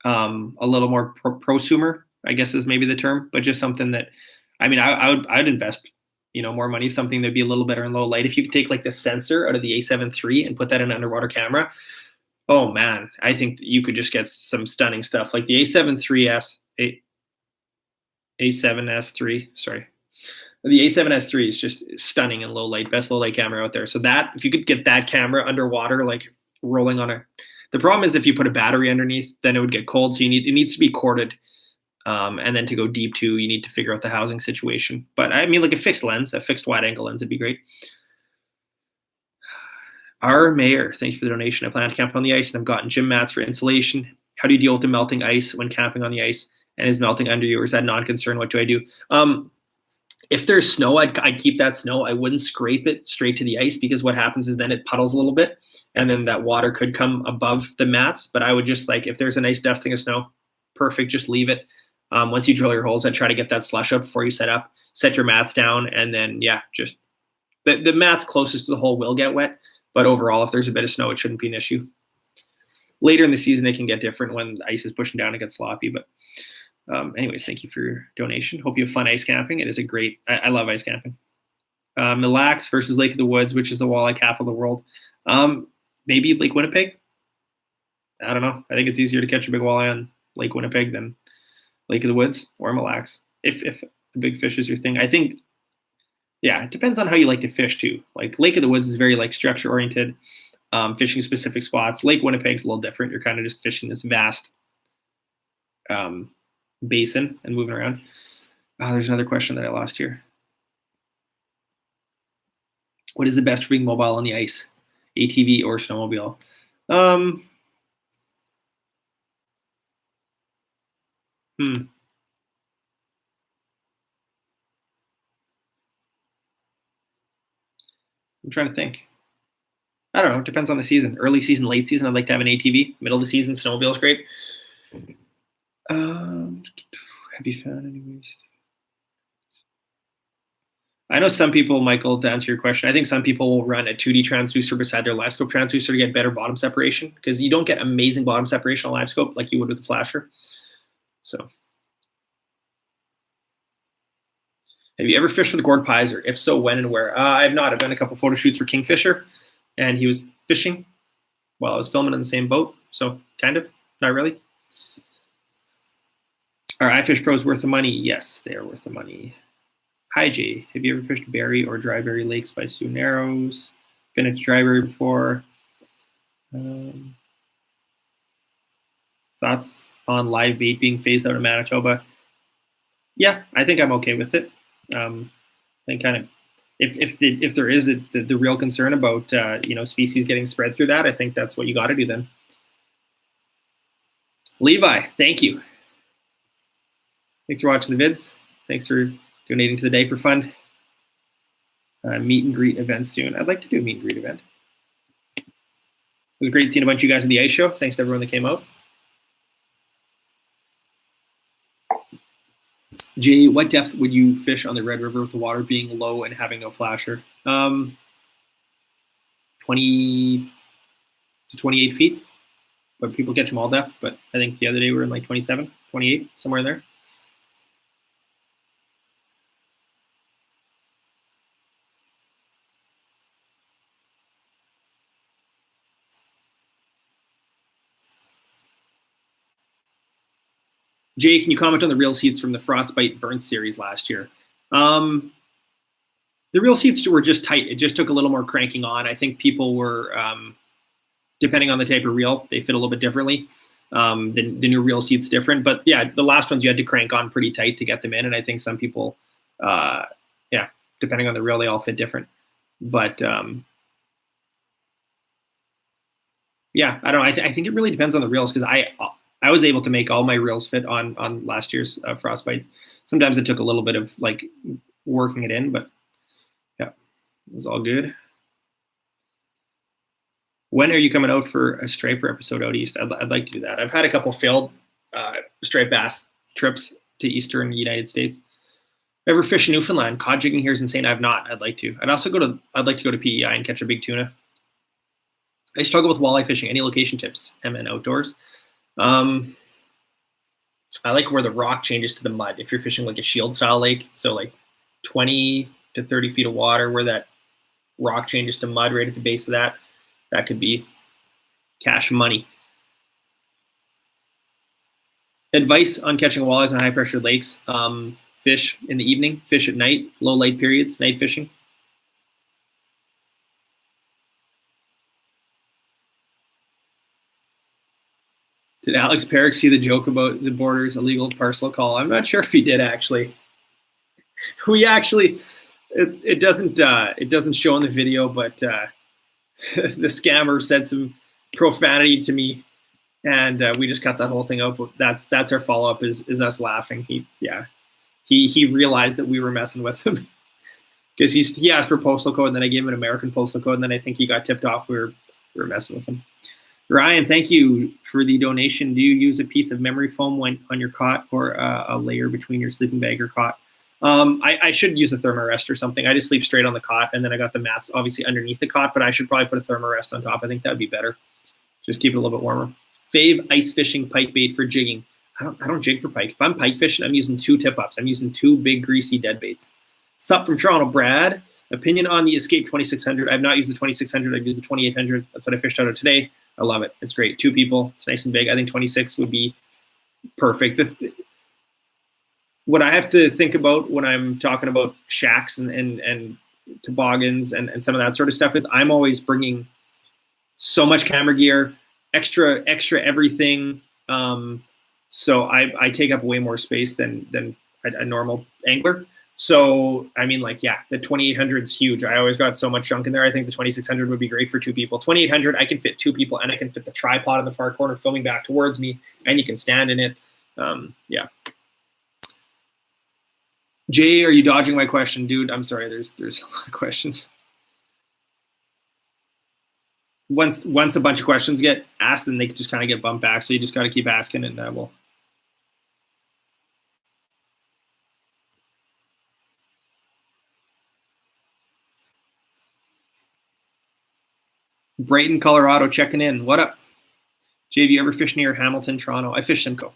a little more prosumer, I guess is maybe the term, but just something that, I'd invest, more money, something that'd be a little better in low light. If you could take like the sensor out of the A7 III and put that in an underwater camera, oh man, I think you could just get some stunning stuff. Like the A7 III, sorry. The A7S III is just stunning in low light, best low light camera out there. So that, if you could get that camera underwater, like rolling on the problem is if you put a battery underneath, then it would get cold. So it needs to be corded. And then to go deep too, you need to figure out the housing situation. But like a fixed wide angle lens would be great. Our mayor, thank you for the donation. I plan to camp on the ice and I've gotten gym mats for insulation. How do you deal with the melting ice when camping on the ice? And is melting under you, or is that non-concern? What do I do? If there's snow, I'd keep that snow. I wouldn't scrape it straight to the ice, because what happens is then it puddles a little bit and then that water could come above the mats. But I would just, like, if there's a nice dusting of snow, perfect, just leave it. Once you drill your holes, I'd try to get that slush up before you set your mats down. And then, just the mats closest to the hole will get wet. But overall, if there's a bit of snow, it shouldn't be an issue. Later in the season, it can get different when the ice is pushing down and gets sloppy. But anyways, thank you for your donation. Hope you have fun ice camping. It is I love ice camping. Mille Lacs versus Lake of the Woods, which is the walleye capital of the world. Maybe Lake Winnipeg. I don't know. I think it's easier to catch a big walleye on Lake Winnipeg than Lake of the Woods or Mille Lacs, if a big fish is your thing. I think, yeah, it depends on how you like to fish too. Like Lake of the Woods is very like structure oriented, fishing specific spots. Lake Winnipeg's a little different. You're kind of just fishing this vast basin and moving around. There's another question that I lost here. What is the best for being mobile on the ice? ATV or snowmobile? I'm trying to think. I don't know. It depends on the season. Early season, late season, I'd like to have an ATV. Middle of the season, snowmobile is great. Have you found any ways? I know some people, Michael, to answer your question, I think some people will run a 2D transducer beside their Livescope transducer to get better bottom separation, because you don't get amazing bottom separation on Livescope like you would with the flasher. So, have you ever fished with Gord Pizer? If so, when and where? I have not. I've done a couple photo shoots for Kingfisher, and he was fishing while I was filming in the same boat. So, kind of, not really. Are iFish Pros worth the money? Yes, they are worth the money. Hi, Jay. Have you ever fished Berry or Dryberry Lakes by Sioux Narrows? Been at Dryberry before. Thoughts on live bait being phased out of Manitoba? Yeah, I think I'm okay with it. I think kind of if there is the real concern about species getting spread through that, I think that's what you got to do then. Levi, thank you. Thanks for watching the vids. Thanks for donating to the diaper fund. Meet and greet event soon. I'd like to do a meet and greet event. It was great seeing a bunch of you guys at the ice show. Thanks to everyone that came out. Jay, what depth would you fish on the Red River with the water being low and having no flasher? 20 to 28 feet. But people catch them all depth. But I think the other day we were in like 27, 28, somewhere in there. Jay, can you comment on the reel seats from the Frostbite Burnt series last year? The reel seats were just tight. It just took a little more cranking on. I think people were, depending on the type of reel, they fit a little bit differently. The new reel seat's different. But yeah, the last ones you had to crank on pretty tight to get them in. And I think some people, depending on the reel, they all fit different. But yeah, I don't know. I think it really depends on the reels, because I was able to make all my reels fit on last year's Frostbites. Sometimes it took a little bit of like working it in, but yeah, it was all good. When are you coming out for a striper episode out east? I'd like to do that. I've had a couple failed striped bass trips to eastern United States. Ever fish in Newfoundland? Cod jigging here is insane. I've not. I'd like to. I'd like to go to PEI and catch a big tuna. I struggle with walleye fishing. Any location tips? MN Outdoors. I like where the rock changes to the mud. If you're fishing like a shield style lake, so like 20 to 30 feet of water where that rock changes to mud right at the base of that could be cash money. Advice on catching walleyes on high pressure lakes. Fish in the evening, fish at night, low light periods, night fishing. Did Alex Perrick see the joke about the Borders illegal parcel call? I'm not sure if he did actually. We actually, it doesn't show in the video, but the scammer said some profanity to me, and we just cut that whole thing out. But that's our follow up is us laughing. He realized that we were messing with him because he asked for postal code, and then I gave him an American postal code, and then I think he got tipped off we were messing with him. Ryan, thank you for the donation. Do you use a piece of memory foam when on your cot, or a layer between your sleeping bag or cot? I should use a thermarest or something. I just sleep straight on the cot, and then I got the mats obviously underneath the cot, but I should probably put a thermarest on top. I think that would be better. Just keep it a little bit warmer. Fave ice fishing pike bait for jigging. I don't jig for pike. If I'm pike fishing, I'm using 2 tip-ups. I'm using 2 big greasy dead baits. Sup from Toronto, Brad. Opinion on the Escape 2600. I've not used the 2600. I've used the 2800. That's what I fished out of today. I love it. It's great. 2 people. It's nice and big. I think 26 would be perfect. what I have to think about when I'm talking about shacks and toboggans and some of that sort of stuff is I'm always bringing so much camera gear, extra everything. So I take up way more space than a normal angler. So I mean, like, yeah, the 2800 is huge. I always got so much junk in there. I think the 2600 would be great for 2 people. 2800, I can fit 2 people, and I can fit the tripod in the far corner filming back towards me, and you can stand in it. Yeah. Jay, are you dodging my question, dude? I'm sorry. There's a lot of questions. Once a bunch of questions get asked, then they just kind of get bumped back. So you just got to keep asking, and we'll. Brighton, Colorado, checking in. What up? Jay, have you ever fished near Hamilton, Toronto? I fish Simcoe.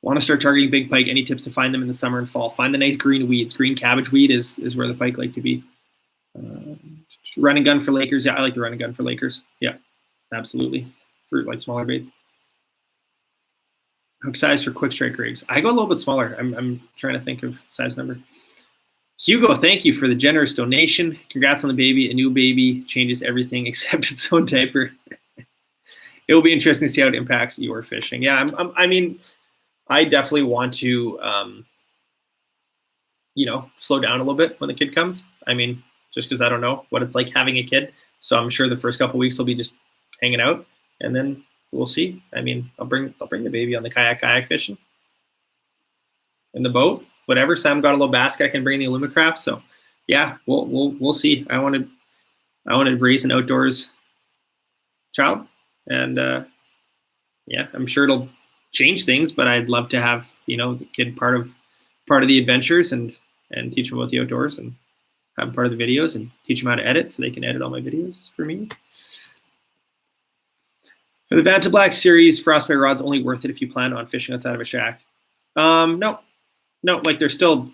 Want to start targeting big pike? Any tips to find them in the summer and fall? Find the nice green weeds. Green cabbage weed is where the pike like to be. Run and gun for Lakers. Yeah, I like the run and gun for Lakers. Yeah, absolutely. For like smaller baits. Hook size for quick strike rigs. I go a little bit smaller. I'm trying to think of size number. Hugo, thank you for the generous donation. Congrats on the baby. A new baby changes everything except its own diaper. It will be interesting to see how it impacts your fishing. Yeah, I mean, I definitely want to, slow down a little bit when the kid comes. I mean, just because I don't know what it's like having a kid. So I'm sure the first couple of weeks will be just hanging out, and then we'll see. I mean, I'll bring the baby on the kayak fishing, in the boat, whatever. Sam got a little basket I can bring in the Alumacraft. So yeah, we'll see. I want to raise an outdoors child, and yeah, I'm sure it'll change things, but I'd love to have the kid part of the adventures and teach them about the outdoors and have them part of the videos and teach them how to edit so they can edit all my videos for me. Are the Vanta Black Series Frostbite rods only worth it if you plan on fishing outside of a shack? No, like they're still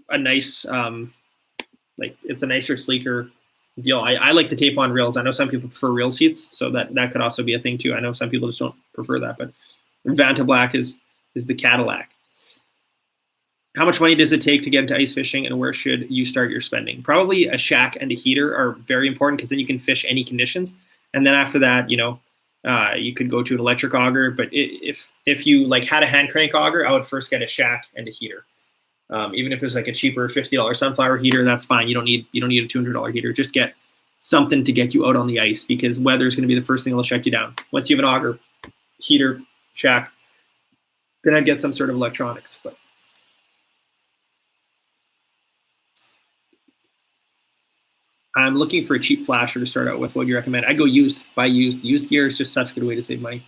a nice, like it's a nicer, sleeker deal. I like the tape on reels. I know some people prefer reel seats, so that could also be a thing too. I know some people just don't prefer that, but Vanta Black is the Cadillac. How much money does it take to get into ice fishing, and where should you start your spending? Probably a shack and a heater are very important because then you can fish any conditions. And then after that, you could go to an electric auger. But if you like had a hand crank auger, I would first get a shack and a heater. Even if it's like a cheaper $50 sunflower heater, that's fine. You don't need a $200 heater. Just get something to get you out on the ice, because weather is going to be the first thing that'll shut you down. Once you have an auger, heater, shack, then I'd get some sort of electronics. But I'm looking for a cheap flasher to start out with. What do you recommend? I'd go used. Buy used. Used gear is just such a good way to save money.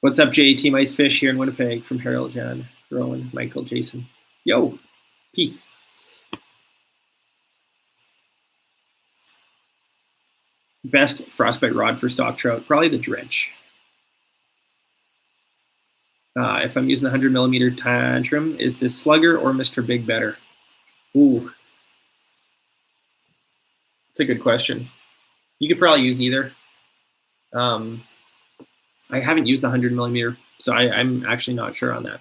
What's up, Jay? Team Ice Fish here in Winnipeg from Harold, John, Rowan, Michael, Jason. Yo, peace. Best Frostbite rod for stock trout? Probably the Drench. If I'm using the 100 millimeter tantrum, is this Slugger or Mr. Big better? Ooh. It's a good question. You could probably use either. I haven't used the 100 millimeter, so I'm actually not sure on that.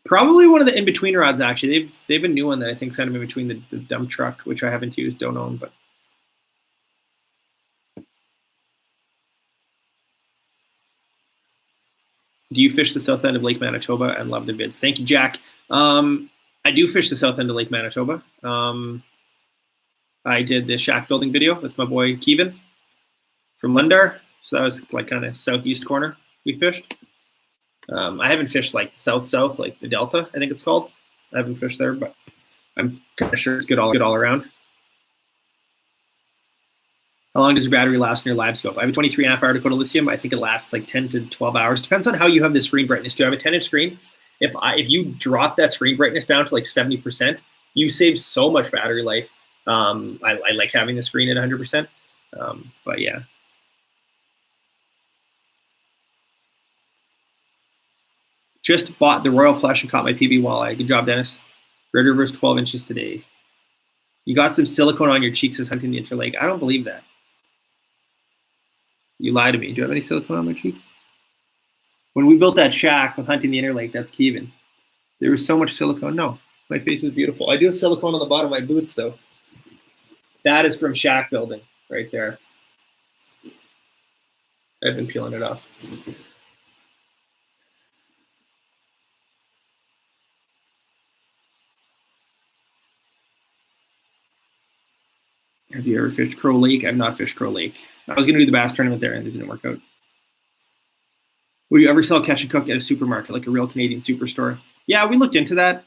Probably one of the in-between rods, actually. They've a new one that I think is kind of in between the dump truck, which I haven't used, don't own, but. Do you fish the south end of Lake Manitoba and love the vids? Thank you, Jack. I do fish the south end of Lake Manitoba. I did the shack building video with my boy Kevin from Lundar. So that was like kind of southeast corner we fished. I haven't fished like south, like the Delta, I think it's called. I haven't fished there, but I'm kind of sure it's good all around. How long does your battery last in your Livescope? I have a 23 amp hour Dakota lithium. I think it lasts like 10 to 12 hours. Depends on how you have the screen brightness. Do I have a 10-inch screen? If you drop that screen brightness down to like 70%, you save so much battery life. I like having the screen at 100%. But yeah. Just bought the Royal Flush and caught my PB walleye. Good job, Dennis. Red River's 12 inches today. You got some silicone on your cheeks as hunting the interlake. I don't believe that. You lie to me. Do you have any silicone on my cheek? When we built that shack with hunting the interlake, that's Kevin. There was so much silicone. No, my face is beautiful. I do have silicone on the bottom of my boots, though. That is from shack building right there. I've been peeling it off. Have you ever fished Crow Lake? I've not fished Crow Lake. I was going to do the bass tournament there, and it didn't work out. Would you ever sell catch and cook at a supermarket, like a real Canadian superstore? Yeah, we looked into that.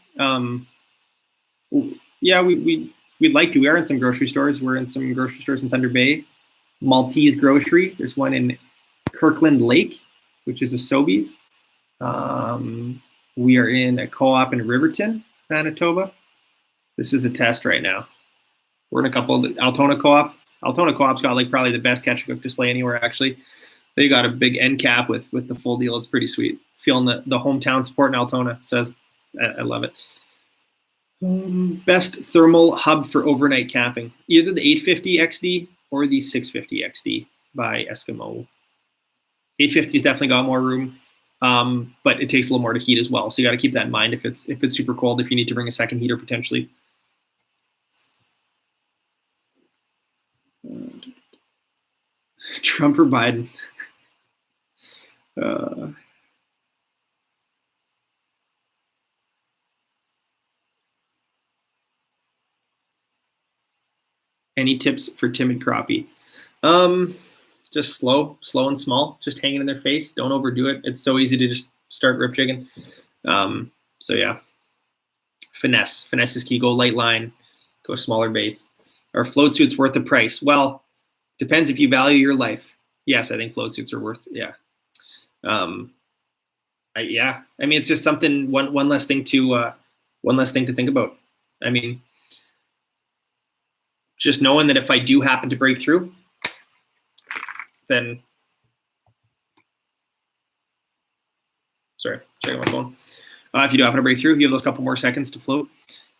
Yeah, we'd like to. We are in some grocery stores. We're in some grocery stores in Thunder Bay. Maltese Grocery. There's one in Kirkland Lake, which is a Sobeys. We are in a co-op in Riverton, Manitoba. This is a test right now. We're in a couple of Altona Co-op. Altona Co-op's got like probably the best catch and cook display anywhere, actually. They got a big end cap with the full deal. It's pretty sweet. Feeling the hometown support in Altona. Says I love it. Best thermal hub for overnight camping. Either the 850 XD or the 650 XD by Eskimo. 850's definitely got more room, but it takes a little more to heat as well. So you got to keep that in mind if it's super cold, if you need to bring a second heater potentially. Trump or Biden? Any tips for timid crappie? Just slow and small. Just hanging in their face. Don't overdo it. It's so easy to just start rip jigging. So yeah, finesse is key. Go light line. Go smaller baits. Are float suits worth the price? Well, depends if you value your life. Yes, I think float suits are worth. Yeah. Yeah. I mean, it's just something. One less thing to think about. I mean, just knowing that if I do happen to break through, then, sorry, checking my phone. If you do happen to break through, you have those couple more seconds to float.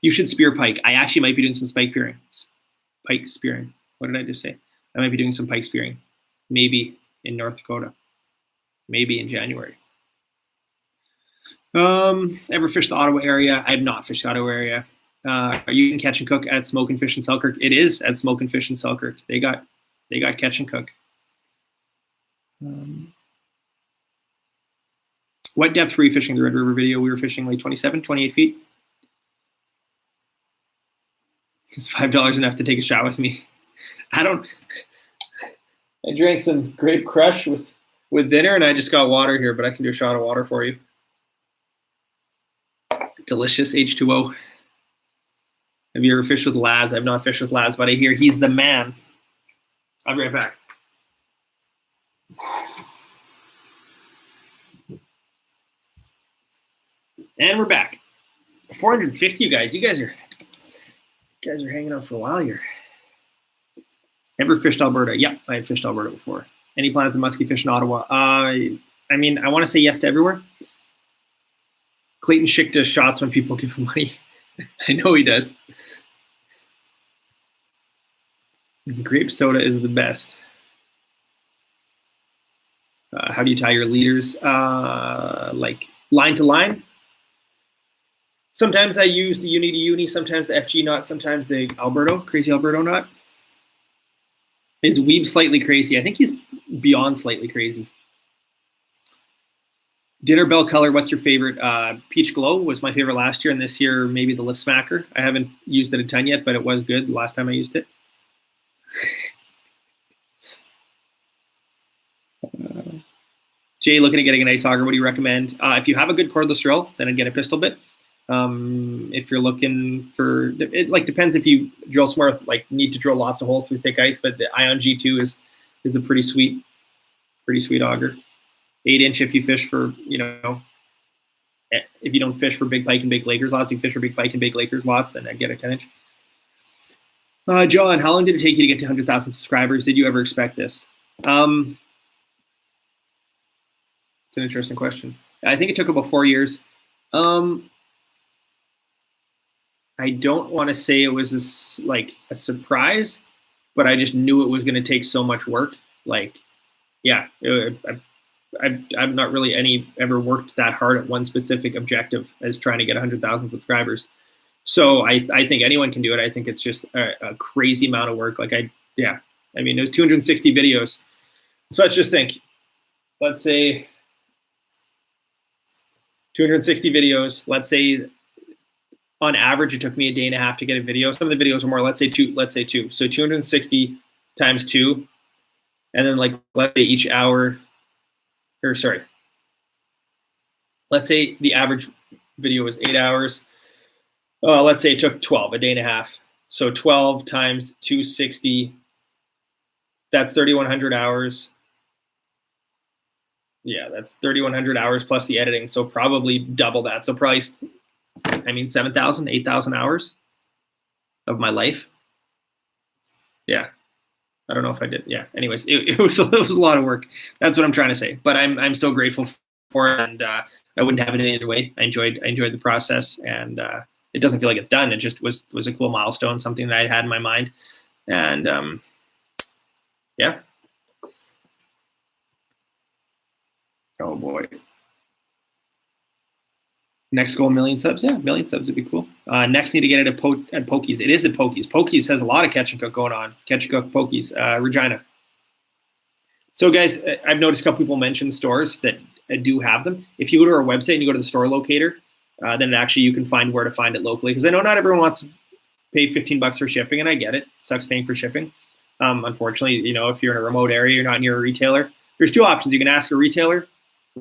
You should spear pike. I actually might be doing some pike spearing. What did I just say? I might be doing some pike spearing, maybe in North Dakota, maybe in January. Ever fished the Ottawa area? I have not fished the Ottawa area. Are you in catch and cook at Smoke and Fish in Selkirk? It is at Smoke and Fish in Selkirk. They got catch and cook. What depth were you fishing the Red River video? We were fishing like 27, 28 feet. Is $5 enough to take a shot with me? I drank some Grape Crush with dinner, and I just got water here, but I can do a shot of water for you. Delicious H2O. Have you ever fished with Laz? I've not fished with Laz, but I hear he's the man. I'll be right back. And we're back. 450, you guys. You guys are hanging out for a while here. Ever fished Alberta? Yep, I have fished Alberta before. Any plans to musky fish in Ottawa? I mean, I want to say yes to everywhere. Clayton Schick does shots when people give him money. I know he does. Grape soda is the best. How do you tie your leaders? Like line to line. Sometimes I use the uni to uni, sometimes the FG knot, sometimes the crazy Alberto knot. Is Weeb slightly crazy? I think he's beyond slightly crazy. Dinner bell color, what's your favorite? Peach Glow was my favorite last year, and this year maybe the Lip Smacker. I haven't used it a ton yet, but it was good the last time I used it. Jay, looking at getting an ice auger, what do you recommend? If you have a good cordless drill, then I'd get a pistol bit. If you're looking for, it like depends if you drill smart, like need to drill lots of holes through thick ice, but the Ion G2 is a pretty sweet auger. 8-inch if you fish for, if you don't fish for big pike and big Lakers lots, you fish for big pike and big Lakers lots, then I'd get a 10-inch. John, how long did it take you to get to 100,000 subscribers? Did you ever expect this? It's an interesting question. I think it took about 4 years. I don't want to say it was like a surprise, but I just knew it was going to take so much work. Like, yeah, I've not really ever worked that hard at one specific objective as trying to get 100,000 subscribers. So I think anyone can do it. I think it's just a crazy amount of work. Like I mean, there's 260 videos. So let's just think, let's say 260 videos. Let's say on average, it took me a day and a half to get a video. Some of the videos are more, let's say two. So 260 times 2. And then like, let's say each hour, or sorry, let's say the average video was 8 hours. Let's say it took 12, a day and a half. So 12 times 260, that's 3,100 hours. Yeah, that's 3,100 hours plus the editing. So probably double that. So probably, 7,000, 8,000 hours of my life. Yeah. I don't know if I did. Yeah. Anyways, it was a lot of work. That's what I'm trying to say. But I'm so grateful for it, and I wouldn't have it any other way. I enjoyed the process, and it doesn't feel like it's done. It just was a cool milestone, something that I had in my mind, and yeah. Oh boy. Next goal, 1 million subs. Yeah, 1 million subs would be cool. Next, need to get it at Pokies. It is at Pokies. Pokies has a lot of catch and cook going on. Catch and cook, Pokies, Regina. So guys, I've noticed a couple people mention stores that do have them. If you go to our website and you go to the store locator, then actually you can find where to find it locally. Because I know not everyone wants to pay $15 for shipping, and I get it. It sucks paying for shipping. Unfortunately, if you're in a remote area, you're not near a retailer. There's two options. You can ask a retailer.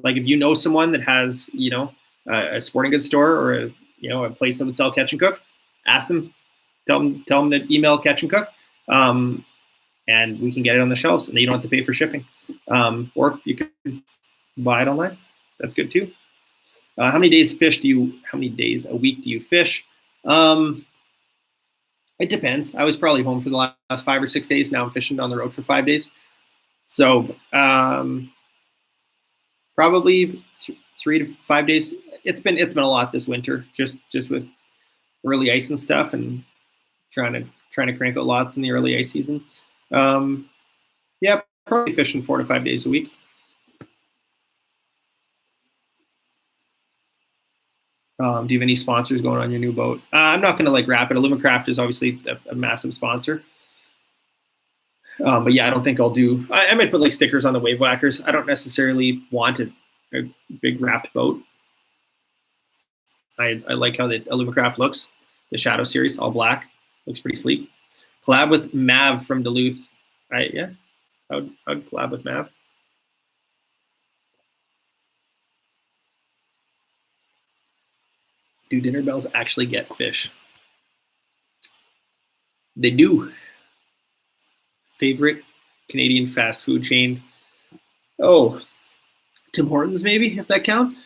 Like if you know someone that has, a sporting goods store or a place that would sell catch and cook, ask them, tell them to email catch and cook, and we can get it on the shelves, and you don't have to pay for shipping. Or you can buy it online. That's good too. How many days a week do you fish? It depends. I was probably home for the last 5 or 6 days. Now I'm fishing on the road for 5 days. So probably 3 to 5 days. It's been a lot this winter, just with early ice and stuff, and trying to crank out lots in the early ice season. Yeah, probably fishing 4 to 5 days a week. Do you have any sponsors going on your new boat? I'm not going to wrap it. Alumacraft is obviously a massive sponsor. But yeah, I don't think I'll do. I might put stickers on the wave whackers. I don't necessarily want a big wrapped boat. I like how the Alumacraft looks. The Shadow series, all black, looks pretty sleek. Collab with Mav from Duluth. I would collab with Mav. Do dinner bells actually get fish? They do. Favorite Canadian fast food chain? Oh, Tim Hortons maybe, if that counts.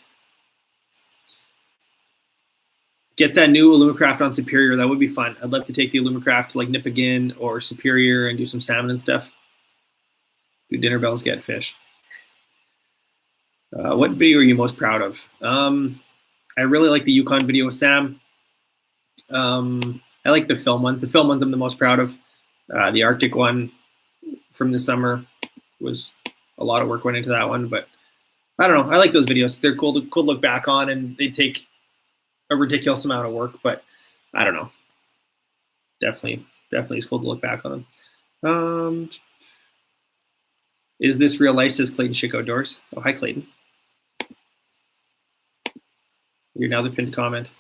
Get that new Alumacraft on Superior. That would be fun. I'd love to take the Alumacraft to Nipigon or Superior and do some salmon and stuff. Do dinner bells get fish? What video are you most proud of? I really like the Yukon video with Sam. I like the film ones. The film ones I'm the most proud of. The Arctic one from the summer was a lot of work went into that one, but I don't know. I like those videos. They're cool to look back on, and they take a ridiculous amount of work, but I don't know. Definitely it's cool to look back on them. Is this real life, says Clayton Schick Outdoors? Oh, hi, Clayton. You're now the pinned comment.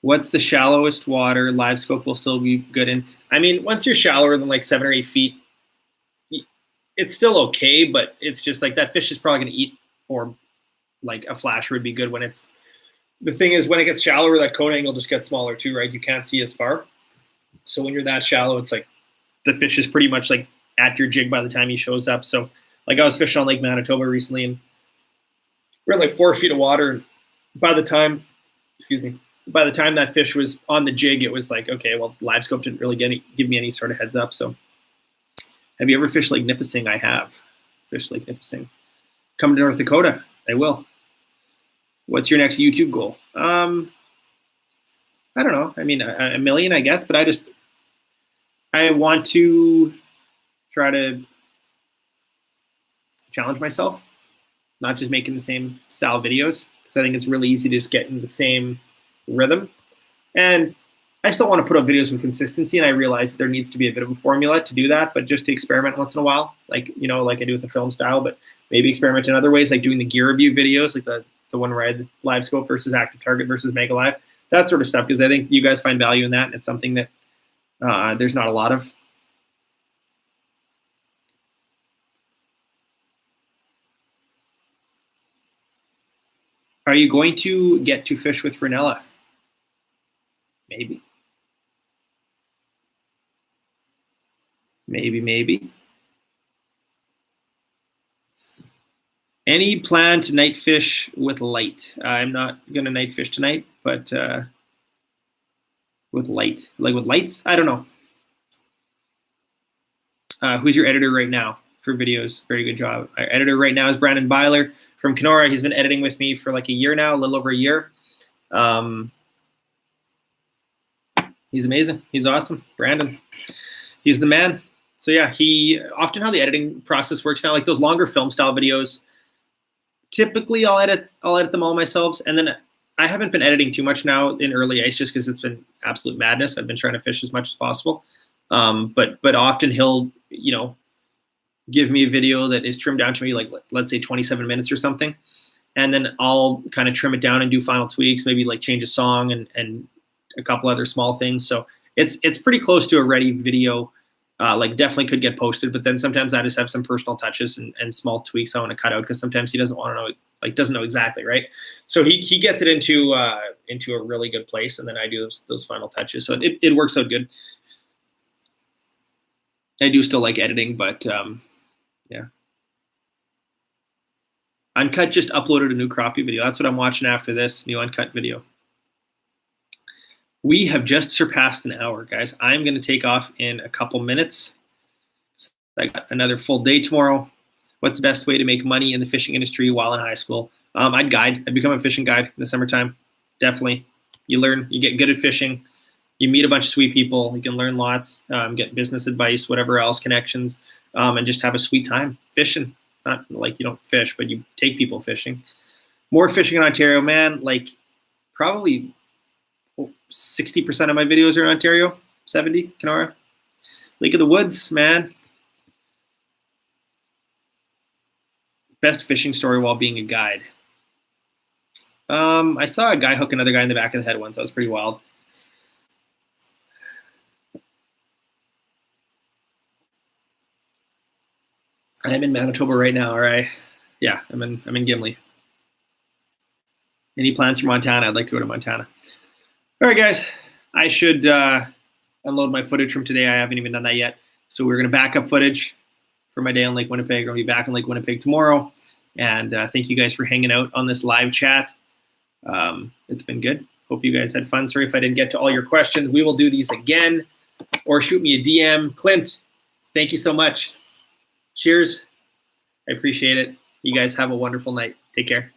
What's the shallowest water Livescope will still be good in? I mean, once you're shallower than 7 or 8 feet, it's still okay, but it's just that fish is probably going to eat, or a flasher would be good when it's. The thing is, when it gets shallower, that cone angle just gets smaller too, right? You can't see as far. So when you're that shallow, it's the fish is pretty much at your jig by the time he shows up. So I was fishing on Lake Manitoba recently, and we're in 4 feet of water. And by the time that fish was on the jig, it was okay, well, Livescope didn't really give me any sort of heads up. So have you ever fished Lake Nipissing? I have fished Lake Nipissing. come to North Dakota, I will. What's your next YouTube goal? I don't know. I mean, a million, I guess, but I want to try to challenge myself, not just making the same style videos, because I think it's really easy to just get in the same rhythm. And I still want to put up videos with consistency, and I realize there needs to be a bit of a formula to do that, but just to experiment once in a while, like, you know, like I do with the film style, but maybe experiment in other ways, like doing the gear review videos, like the one where I had the Livescope versus Active Target versus Mega Live, that sort of stuff, because I think you guys find value in that, and it's something that there's not a lot of. Are you going to get to fish with Ranella? Maybe. Maybe. Any plan to night fish with light? I'm not going to night fish tonight, but with light. Like with lights? I don't know. Who's your editor right now for videos? Very good job. Our editor right now is Brandon Byler from Kenora. He's been editing with me for like a year now, a little over a year. He's amazing. He's awesome. Brandon. He's the man. So yeah, often how the editing process works now, like those longer film style videos, typically I'll edit them all myself. And then I haven't been editing too much now in early ice just because it's been absolute madness. I've been trying to fish as much as possible. But often he'll, you know, give me a video that is trimmed down to me, like let's say 27 minutes or something. And then I'll kind of trim it down and do final tweaks, maybe like change a song and a couple other small things. So it's pretty close to a ready video. Like definitely could get posted, but then sometimes I just have some personal touches and small tweaks I want to cut out because sometimes he doesn't want to know, like doesn't know exactly, right? So he gets it into a really good place, and then I do those final touches. So it works out good. I do still like editing, but yeah. Uncut just uploaded a new crappie video. That's what I'm watching after this new Uncut video. We have just surpassed an hour, guys. I'm going to take off in a couple minutes. So I got another full day tomorrow. What's the best way to make money in the fishing industry while in high school? I'd guide. I'd become a fishing guide in the summertime. Definitely. You learn. You get good at fishing. You meet a bunch of sweet people. You can learn lots, get business advice, whatever else, connections, and just have a sweet time fishing. Not like you don't fish, but you take people fishing. More fishing in Ontario, man. Like probably 60% of my videos are in Ontario, 70, Kenora. Lake of the Woods, man. Best fishing story while being a guide. I saw a guy hook another guy in the back of the head once. That was pretty wild. I'm in Manitoba right now, all right? Yeah, I'm in Gimli. Any plans for Montana? I'd like to go to Montana. All right, guys. I should unload my footage from today. I haven't even done that yet. So we're going to back up footage for my day on Lake Winnipeg. I'll be back on Lake Winnipeg tomorrow. And thank you guys for hanging out on this live chat. It's been good. Hope you guys had fun. Sorry if I didn't get to all your questions. We will do these again. Or shoot me a DM. Clint, thank you so much. Cheers. I appreciate it. You guys have a wonderful night. Take care.